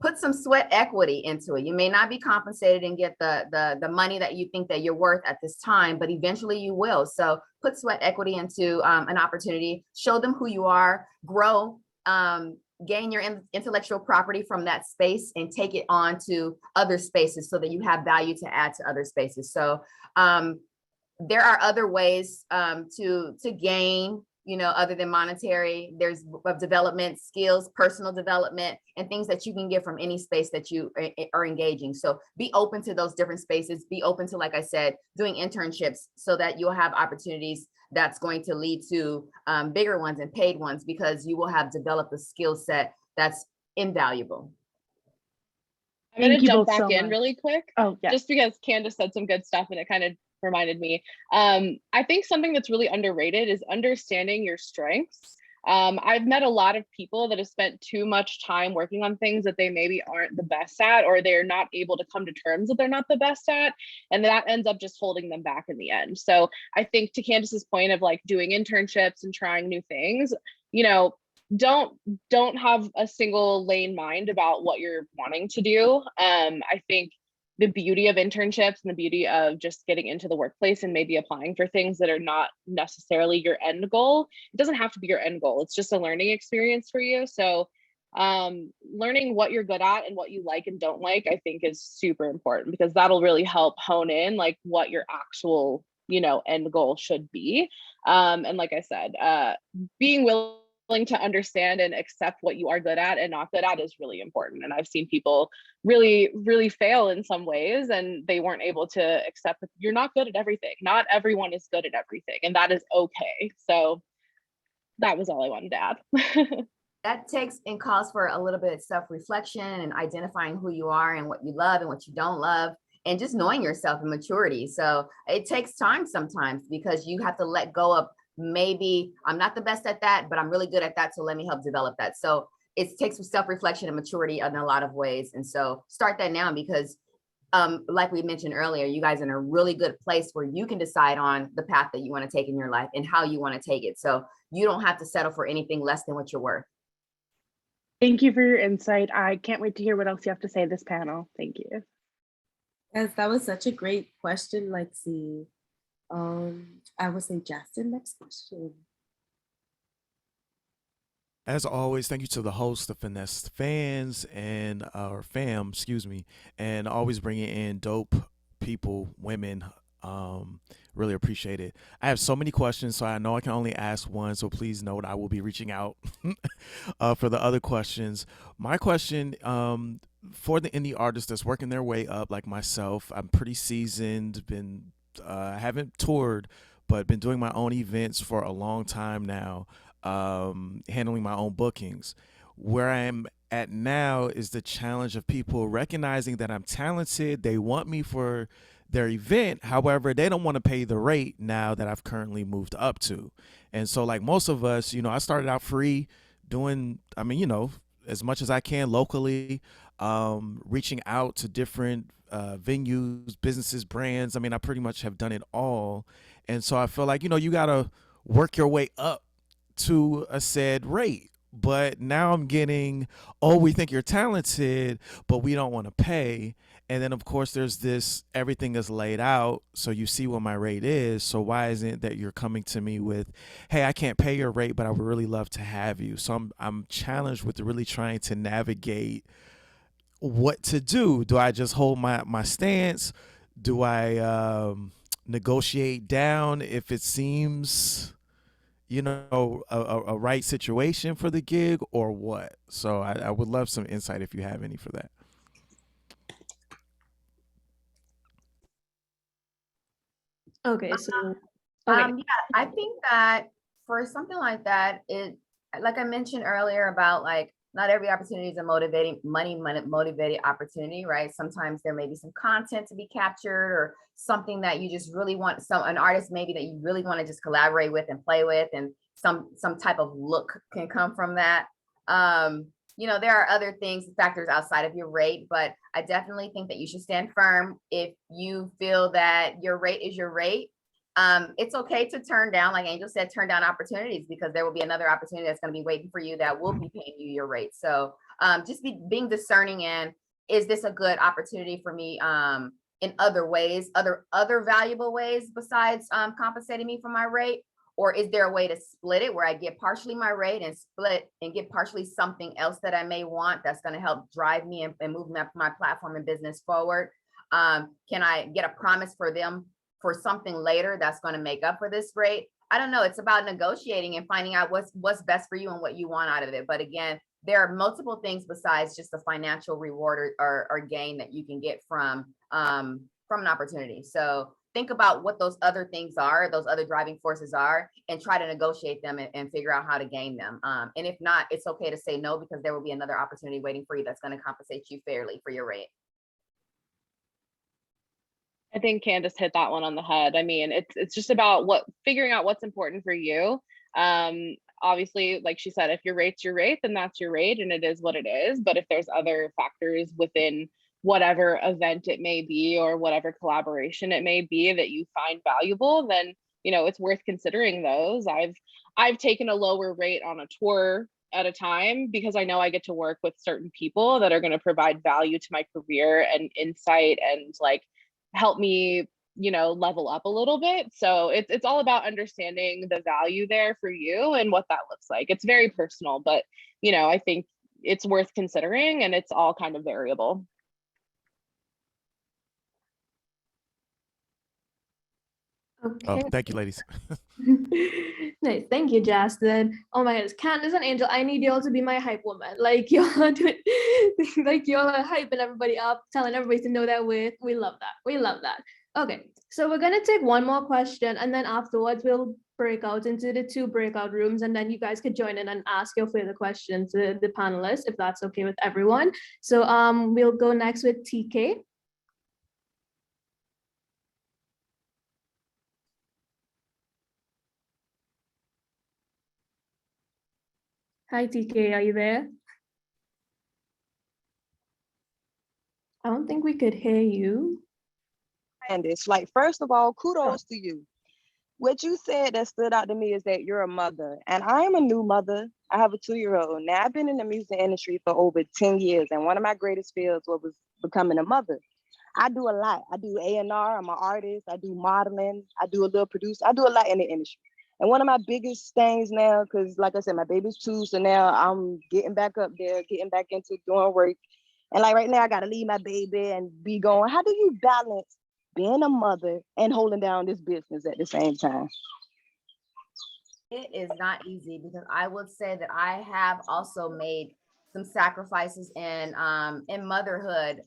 put some sweat equity into it. You may not be compensated and get the money that you think that you're worth at this time, but eventually you will. So put sweat equity into an opportunity, show them who you are, grow, gain your intellectual property from that space, and take it on to other spaces so that you have value to add to other spaces. So there are other ways to gain, other than monetary. There's development, skills, personal development, and things that you can get from any space that you are engaging. So be open to those different spaces. Be open to, like I said, doing internships so that you'll have opportunities that's going to lead to bigger ones and paid ones, because you will have developed a skill set that's invaluable. I'm going to jump back in really quick. Oh, yeah. Just because Candace said some good stuff and it kind of reminded me. I think something that's really underrated is understanding your strengths. I've met a lot of people that have spent too much time working on things that they maybe aren't the best at, or they're not able to come to terms that they're not the best at. And that ends up just holding them back in the end. So I think, to Candace's point of like doing internships and trying new things, don't have a single lane mind about what you're wanting to do. I think the beauty of internships and the beauty of just getting into the workplace and maybe applying for things that are not necessarily your end goal. It doesn't have to be your end goal. It's just a learning experience for you. So learning what you're good at and what you like and don't like, I think is super important, because that'll really help hone in like what your actual, end goal should be. And like I said, being willing to understand and accept what you are good at and not good at is really important. And I've seen people really, really fail in some ways, and they weren't able to accept that you're not good at everything. Not everyone is good at everything, and that is okay. So that was all I wanted to add. That takes and calls for a little bit of self-reflection and identifying who you are and what you love and what you don't love, and just knowing yourself and maturity. So it takes time sometimes, because you have to let go of, maybe I'm not the best at that, but I'm really good at that. So let me help develop that. So it takes some self-reflection and maturity in a lot of ways. And so start that now, because like we mentioned earlier, you guys are in a really good place where you can decide on the path that you want to take in your life and how you want to take it. So you don't have to settle for anything less than what you're worth. Thank you for your insight. I can't wait to hear what else you have to say this panel. Thank you. Yes, that was such a great question, Lexi. I would say Justin, next question. As always, thank you to the host, the Finesse fans, and our fam, and always bringing in dope people, women. Really appreciate it. I have so many questions, so I know I can only ask one, so please note I will be reaching out for the other questions. My question, for the indie artists that's working their way up, like myself, I'm pretty seasoned, I haven't toured, but been doing my own events for a long time now, handling my own bookings. Where I am at now is the challenge of people recognizing that I'm talented. They want me for their event. However, they don't want to pay the rate now that I've currently moved up to. And so like most of us, I started out free doing, as much as I can locally, reaching out to different venues, businesses, brands. I pretty much have done it all. And so I feel like, you got to work your way up to a said rate. But now I'm getting, oh, we think you're talented, but we don't want to pay. And then, of course, there's this, everything is laid out. So you see what my rate is. So why isn't it that you're coming to me with, hey, I can't pay your rate, but I would really love to have you. So I'm challenged with really trying to navigate what to do. Do I just hold my stance? Do I negotiate down if it seems a right situation for the gig, or what? So I would love some insight if you have any for that. Okay, so Yeah, I think that for something like that, like I mentioned earlier about like not every opportunity is a money motivated opportunity, right? Sometimes there may be some content to be captured or something that you just really want, an artist maybe that you really want to just collaborate with and play with, and some type of look can come from that. There are other things, factors outside of your rate, but I definitely think that you should stand firm. If you feel that your rate is your rate, it's okay to turn down, like Anjel said, turn down opportunities, because there will be another opportunity that's going to be waiting for you that will be paying you your rate. So just being discerning in, is this a good opportunity for me in other ways, other valuable ways besides compensating me for my rate? Or is there a way to split it where I get partially my rate and split and get partially something else that I may want that's going to help drive me and move my platform and business forward? Can I get a promise for them for something later that's going to make up for this rate? I don't know. It's about negotiating and finding out what's best for you and what you want out of it. But again, there are multiple things besides just the financial reward or gain that you can get from an opportunity. So think about what those other things are, those other driving forces are, and try to negotiate them and figure out how to gain them. And if not, it's okay to say no, because there will be another opportunity waiting for you that's going to compensate you fairly for your rate. I think Candace hit that one on the head. It's just about figuring out what's important for you. Obviously, like she said, if your rate's your rate, then that's your rate and it is what it is. But if there's other factors within whatever event it may be or whatever collaboration it may be that you find valuable, then it's worth considering those. I've taken a lower rate on a tour at a time because I know I get to work with certain people that are going to provide value to my career and insight and like help me level up a little bit. So it's all about understanding the value there for you and what that looks like. It's very personal, but I think it's worth considering, and it's all kind of variable. okay. Oh, thank you, ladies. Nice, thank you, Justin. Oh my goodness, Candace and Angel, I need y'all to be my hype woman. Like y'all doing, like y'all are hyping everybody up, telling everybody to know their worth. We love that. We love that. Okay, so we're gonna take one more question, and then afterwards we'll break out into the 2 breakout rooms, and then you guys could join in and ask your further questions to the panelists if that's okay with everyone. So we'll go next with TK. Hi, TK, are you there? I don't think we could hear you. Candace, like, first of all, kudos to you. What you said that stood out to me is that you're a mother, and I am a new mother. I have a 2-year-old. Now, I've been in the music industry for over 10 years, and one of my greatest fears was becoming a mother. I do a lot. I do A&R, I'm an artist, I do modeling, I do a little producer, I do a lot in the industry. And one of my biggest things now, because like I said, my baby's 2, so now I'm getting back up there, getting back into doing work. And like right now, I got to leave my baby and be going. How do you balance being a mother and holding down this business at the same time? It is not easy, because I would say that I have also made some sacrifices in motherhood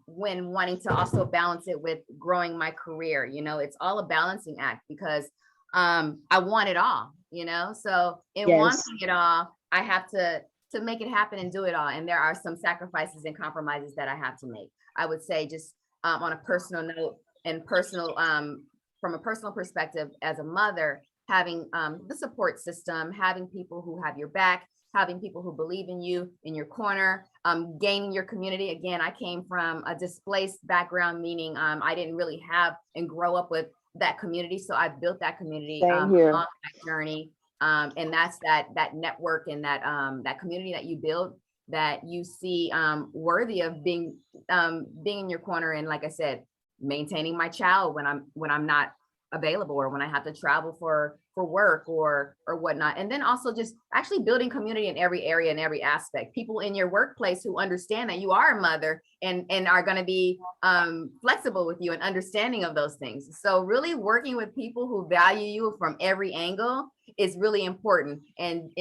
when wanting to also balance it with growing my career. It's all a balancing act, because I want it all, so in Yes. wanting it all, I have to to make it happen and do it all. And there are some sacrifices and compromises that I have to make. I would say just on a personal note and personal, from a personal perspective as a mother, having the support system, having people who have your back, having people who believe in you, in your corner, gaining your community. Again, I came from a displaced background, meaning I didn't really have and grow up with that community. So I've built that community along that journey. And that's that network and that community that you build that you see worthy of being in your corner. And like I said, maintaining my child when I'm not available or when I have to travel for work or whatnot. And then also just actually building community in every area and every aspect. People in your workplace who understand that you are a mother and are going to be flexible with you and understanding of those things. So really working with people who value you from every angle is really important. And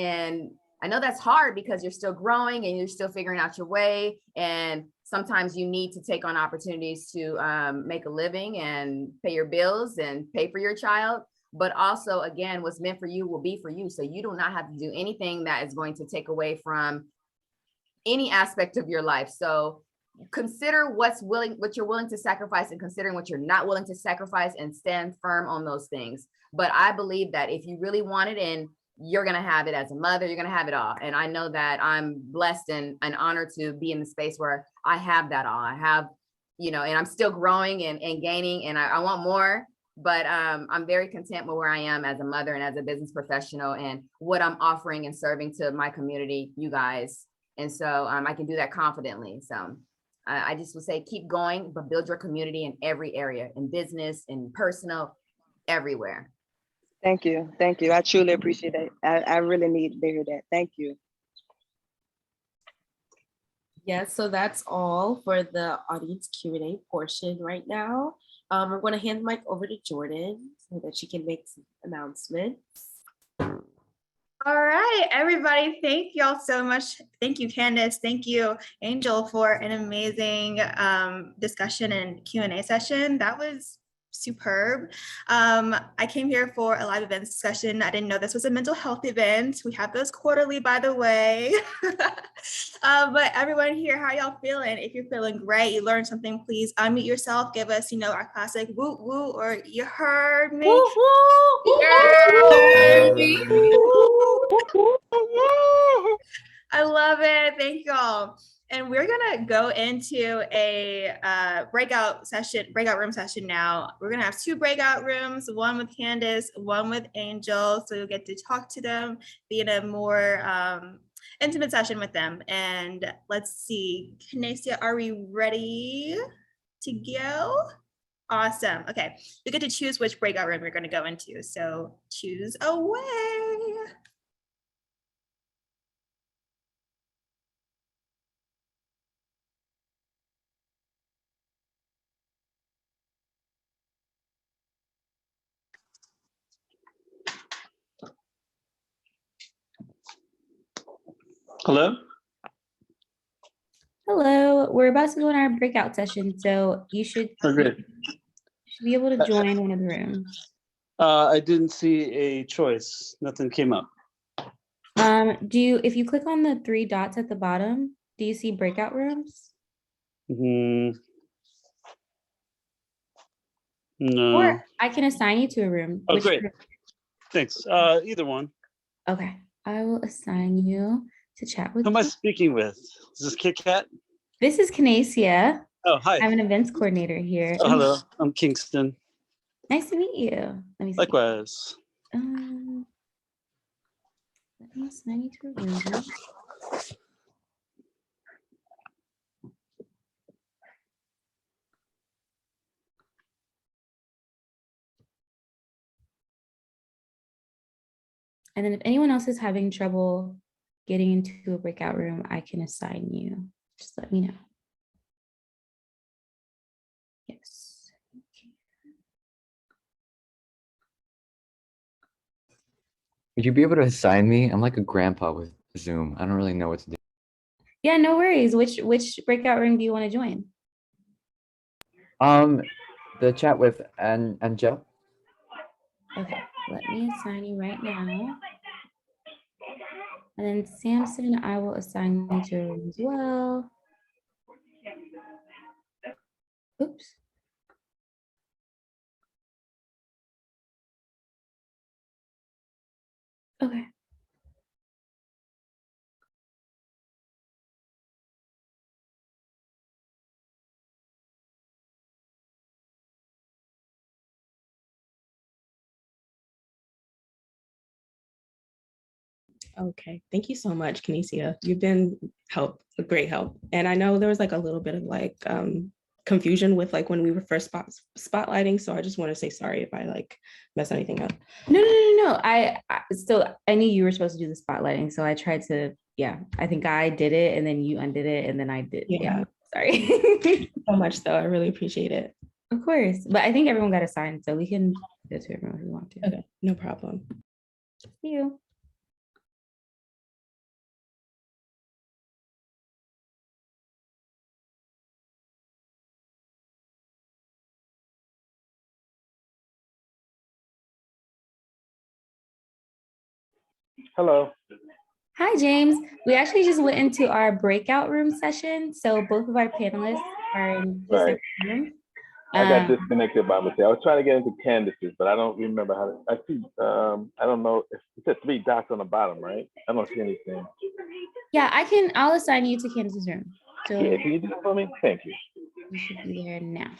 I know that's hard because you're still growing and you're still figuring out your way. And sometimes you need to take on opportunities to make a living and pay your bills and pay for your child. But also, again, what's meant for you will be for you. So you do not have to do anything that is going to take away from any aspect of your life. So consider what you're willing to sacrifice and considering what you're not willing to sacrifice and stand firm on those things. But I believe that if you really want it in, you're going to have it as a mother, you're going to have it all. And I know that I'm blessed and honored to be in the space where I have that all. I have, and I'm still growing and gaining, and I want more, but I'm very content with where I am as a mother and as a business professional and what I'm offering and serving to my community, you guys. And so I can do that confidently. So I just would say, keep going, but build your community in every area, in business, in personal, everywhere. Thank you. Thank you. I truly appreciate it. I really need to hear that. Thank you. Yes, so that's all for the audience Q&A portion right now. I'm going to hand the mic over to Jordan so that she can make some announcements. All right, everybody. Thank y'all so much. Thank you, Candace. Thank you, Anjel, for an amazing discussion and Q&A session. That was superb. I came here for a live events discussion. I didn't know this was a mental health event. We have those quarterly, by the way. But everyone here, how y'all feeling? If you're feeling great, you learned something, please unmute yourself. Give us, our classic woo woo, or you heard me. Woo, woo, I love it. Thank y'all. And we're gonna go into a breakout room session now. We're gonna have 2 breakout rooms, one with Candace, one with Anjel. So you'll get to talk to them, be in a more intimate session with them. And let's see, Candace, are we ready to go? Awesome. Okay, we get to choose which breakout room we're gonna go into. So choose away. Hello? Hello, we're about to go in our breakout session, so you should be able to join one of the rooms. I didn't see a choice. Nothing came up. If you click on the 3 dots at the bottom, do you see breakout rooms? No. Or I can assign you to a room. Oh, great. Thanks. Either one. Okay, I will assign you to chat with Who am I you. speaking with? Is this Kit Kat? This is Candace. Oh, hi. I'm an events coordinator here. Oh, hello. I'm Kingston. Nice to meet you. Let me see. Likewise. Let me assign you to a room. And then if anyone else is having trouble getting into a breakout room, I can assign you. Just let me know. Yes. Would you be able to assign me? I'm like a grandpa with Zoom. I don't really know what to do. Yeah, no worries. Which breakout room do you want to join? The chat with Anjel. Okay, let me assign you right now. And then Samson, I will assign you to a room as well. Oops. Okay. Okay, thank you so much, Kinesia. You've been a great help. And I know there was like a little bit of like confusion with like when we were first spotlighting. So I just want to say sorry if I like mess anything up. No. I knew you were supposed to do the spotlighting. So I tried to, yeah, I think I did it and then you undid it and then I did. Yeah, sorry. So much though. I really appreciate it. Of course. But I think everyone got assigned, so we can go to everyone if we want to. Okay, no problem. See you. Hello. Hi, James. We actually just went into our breakout room session. So both of our panelists are in two separate rooms. I got disconnected by mistake. I was trying to get into Candace's, but I don't remember how to. I see. I don't know. It said 3 dots on the bottom, right? I don't see anything. Yeah, I'll assign you to Candace's room. So yeah, can you do that for me? Thank you. You should be there now.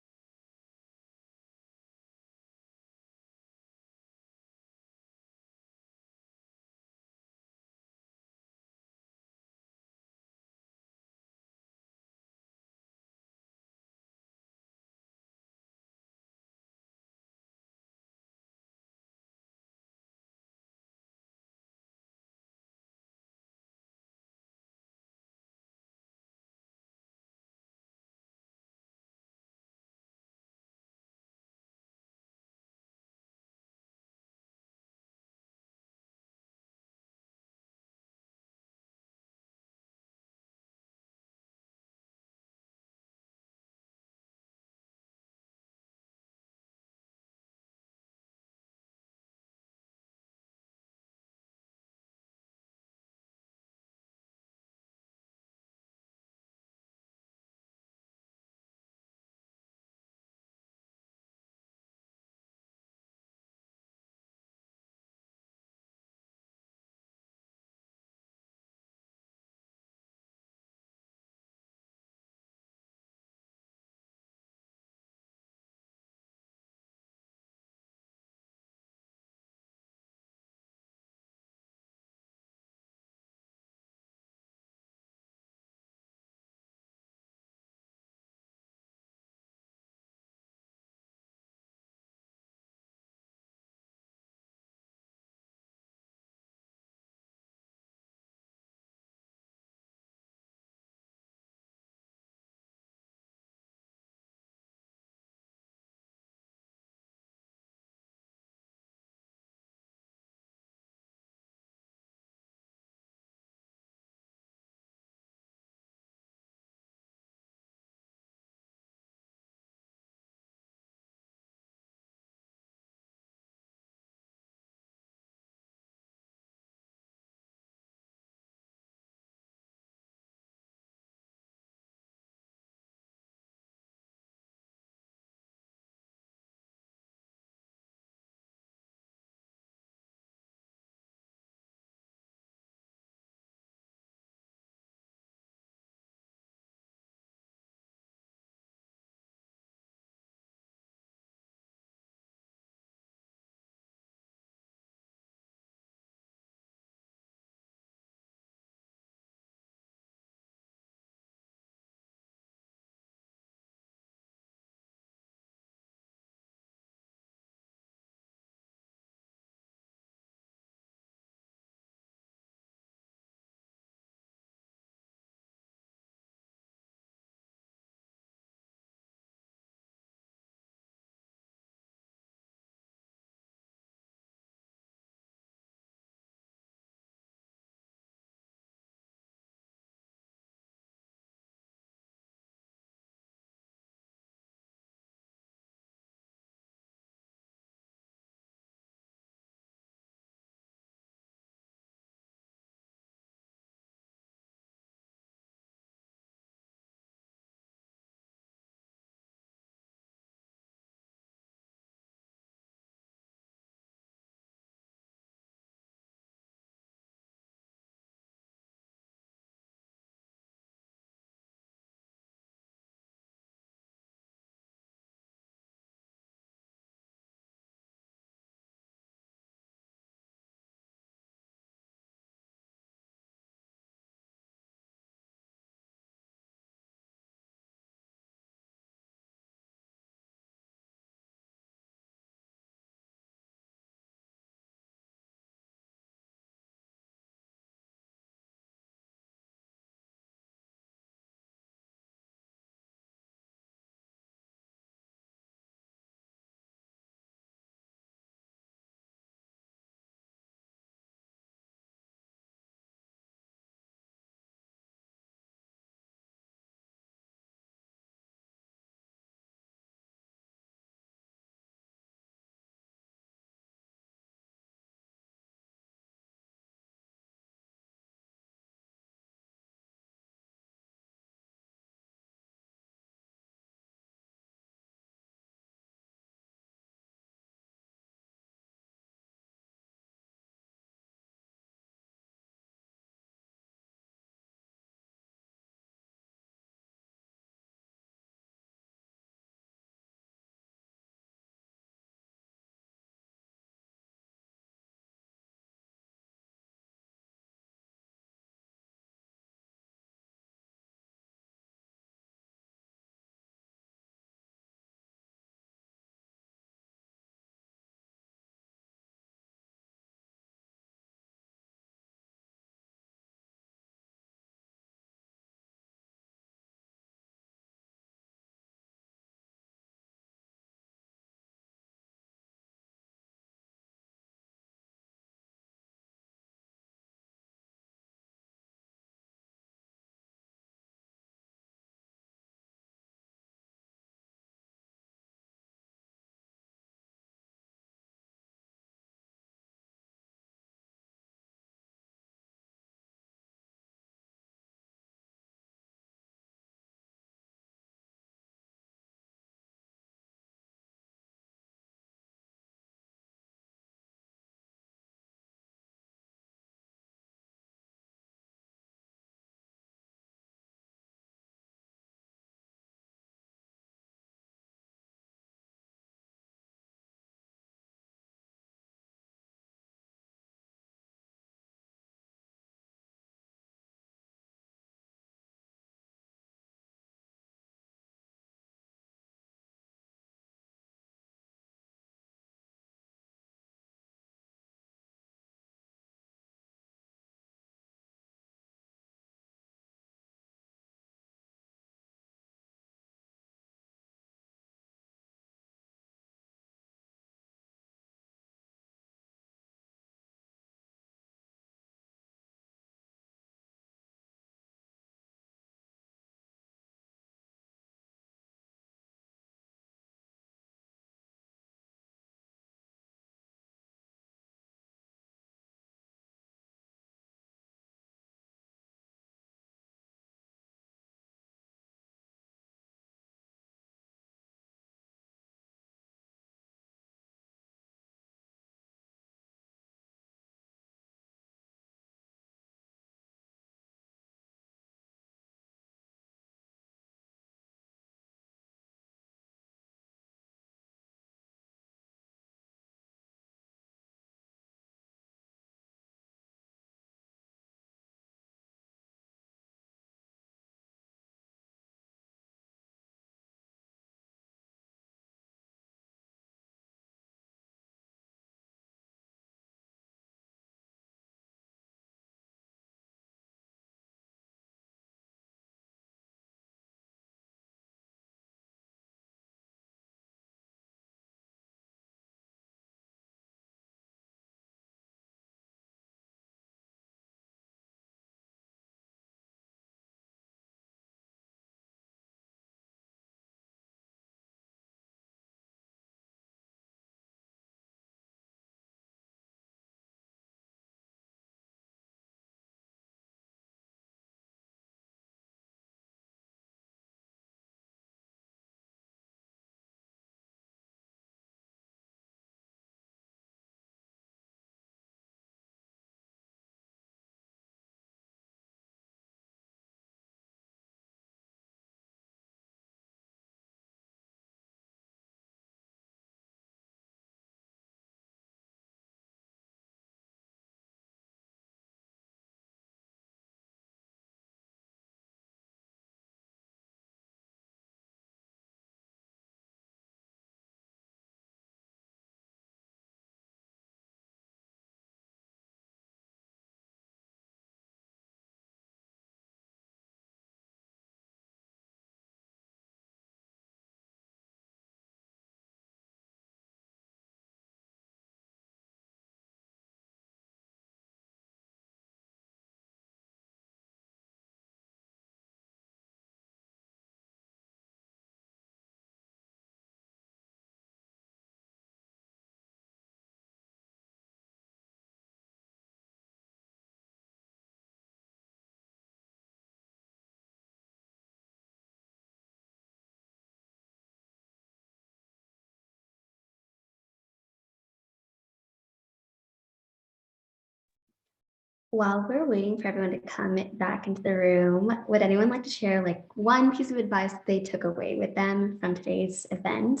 while we're waiting for everyone to come back into the room, would anyone like to share like one piece of advice that they took away with them from today's event?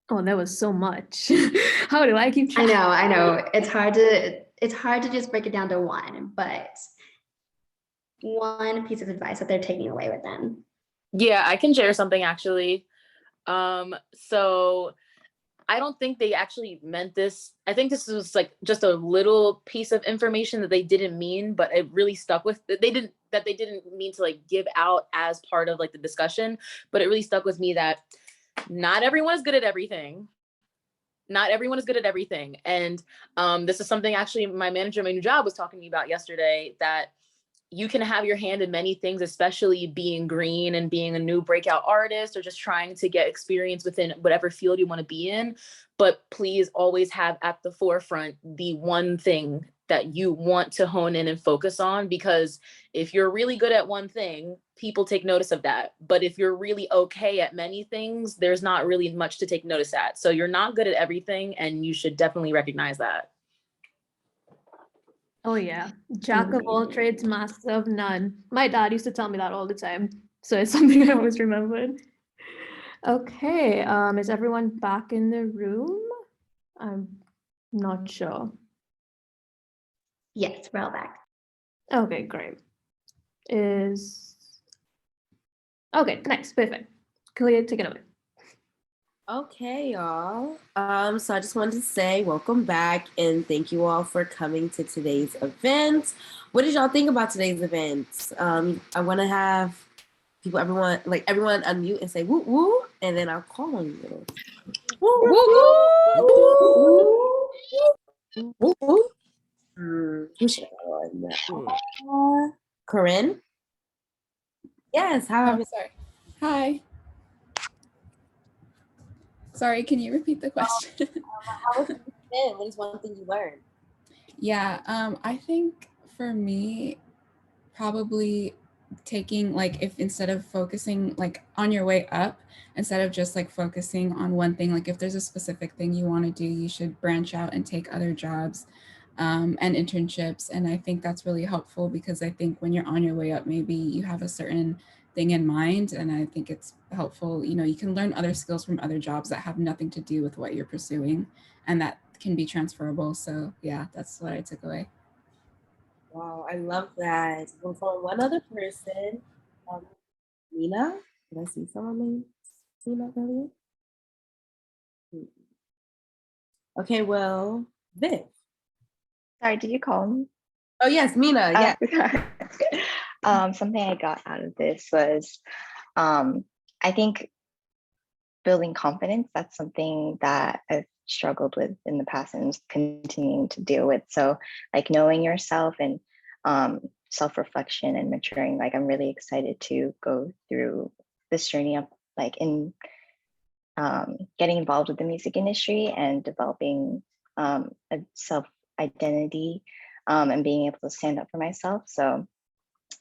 Oh, there was so much. How do I keep I track? know. It's hard to just break it down to one, but one piece of advice that they're taking away with them. Yeah, I can share something actually. So I don't think they actually meant this. I think this was like just a little piece of information that they didn't mean, but it really stuck with they didn't mean to like give out as part of like the discussion, but it really stuck with me that not everyone is good at everything. Not everyone is good at everything. And this is something actually my manager, my new job was talking to me about yesterday, that you can have your hand in many things, especially being green and being a new breakout artist or just trying to get experience within whatever field you want to be in. But please always have at the forefront the one thing that you want to hone in and focus on, because if you're really good at one thing, people take notice of that. But if you're really okay at many things, there's not really much to take notice at. So you're not good at everything, and you should definitely recognize that. Oh yeah, jack of all trades, master of none. My dad used to tell me that all the time, so it's something I always remembered. Okay, is everyone back in the room? I'm not sure. Yes, we're all back. Okay, great. Okay, nice, perfect. Kalia, take it away. Okay, y'all. So I just wanted to say welcome back and thank you all for coming to today's event. What did y'all think about today's event? I want to have everyone unmute and say woo woo, and then I'll call on you. Woo woo woo woo. Who should I go on? Corinne? Yes, how? Oh, sorry. Hi. Sorry, can you repeat the question? How was it? What is one thing you learned? Yeah, I think for me, probably taking like, if instead of focusing like on your way up, instead of just like focusing on one thing, like if there's a specific thing you want to do, you should branch out and take other jobs and internships. And I think that's really helpful, because I think when you're on your way up, maybe you have a certain thing in mind, and I think it's helpful, you can learn other skills from other jobs that have nothing to do with what you're pursuing, and that can be transferable. So yeah, that's what I took away. Wow, I love that. We'll call one other person. Nina? Did I see someone named Nina earlier? Okay, well, Viv. Sorry, did you call me? Oh yes, Mina. Yeah. Something I got out of this was, I think building confidence. That's something that I've struggled with in the past and continuing to deal with. So, like knowing yourself and self-reflection and maturing. Like I'm really excited to go through this journey of like in getting involved with the music industry and developing a self-identity and being able to stand up for myself. So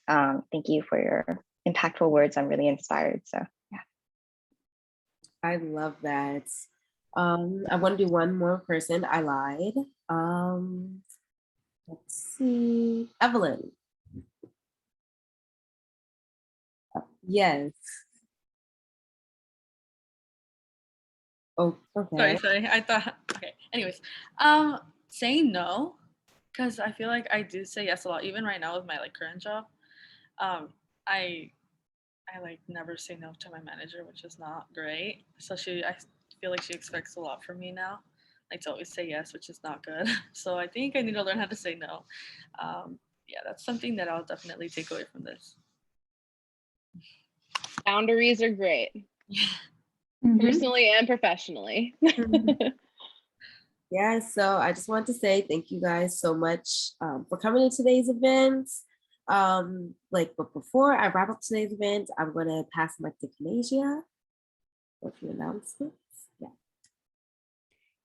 thank you for your impactful words. I'm really inspired. So yeah. I love that. I want to do one more person. I lied. Let's see. Evelyn. Yes. Oh, okay. Sorry. I thought, okay. Anyways, saying no, because I feel like I do say yes a lot, even right now with my like current job. I like never say no to my manager, which is not great. So I feel like she expects a lot from me now, like to always say yes, which is not good. So I think I need to learn how to say no. Yeah, that's something that I'll definitely take away from this. Boundaries are great. Personally and professionally. Yeah, so I just want to say thank you guys so much for coming to today's event. But before I wrap up today's event, I'm gonna pass the mic to Candace for a few announcements.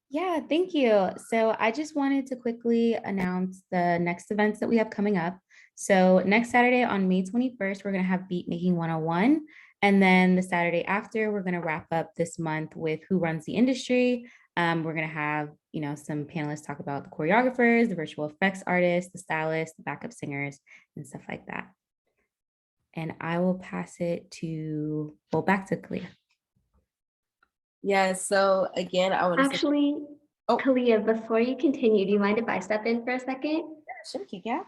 Yeah, thank you. So I just wanted to quickly announce the next events that we have coming up. So next Saturday on May 21st, we're going to have Beat Making 101. And then the Saturday after, we're going to wrap up this month with Who Runs the Industry. We're going to have some panelists talk about the choreographers, the virtual effects artists, the stylists, the backup singers, and stuff like that. And I will pass it back to Kalia. Yeah, so again, I want to actually, Kalia, before you continue, do you mind if I step in for a second? Sure, yeah.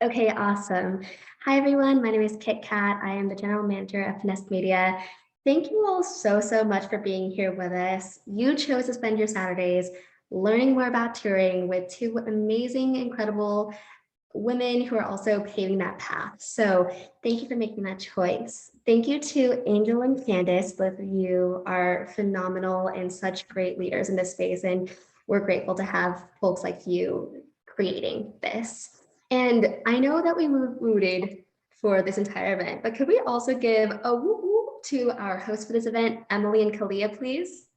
Okay, awesome. Hi, everyone. My name is Kit Kat. I am the general manager of Finesse Media. Thank you all so much for being here with us. You chose to spend your Saturdays learning more about touring with two amazing, incredible women who are also paving that path. So thank you for making that choice. Thank you to Anjel and Candace. Both of you are phenomenal and such great leaders in this space. And we're grateful to have folks like you creating this. And I know that we rooted for this entire event, but could we also give a woo woo to our hosts for this event, Emily and Kalia, please?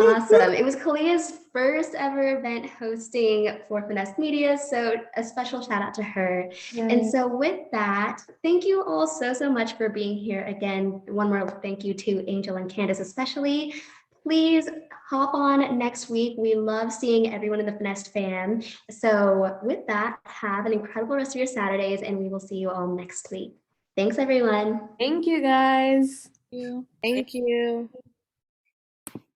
Awesome. It was Kalia's first ever event hosting for Finesse Media, so a special shout out to her. Yay. And so with that, thank you all so much for being here again. One more thank you to Anjel and Candace especially. Please hop on next week. We love seeing everyone in the Finesse fam. So with that, have an incredible rest of your Saturdays, and we will see you all next week. Thanks, everyone. Thank you, guys. Thank you.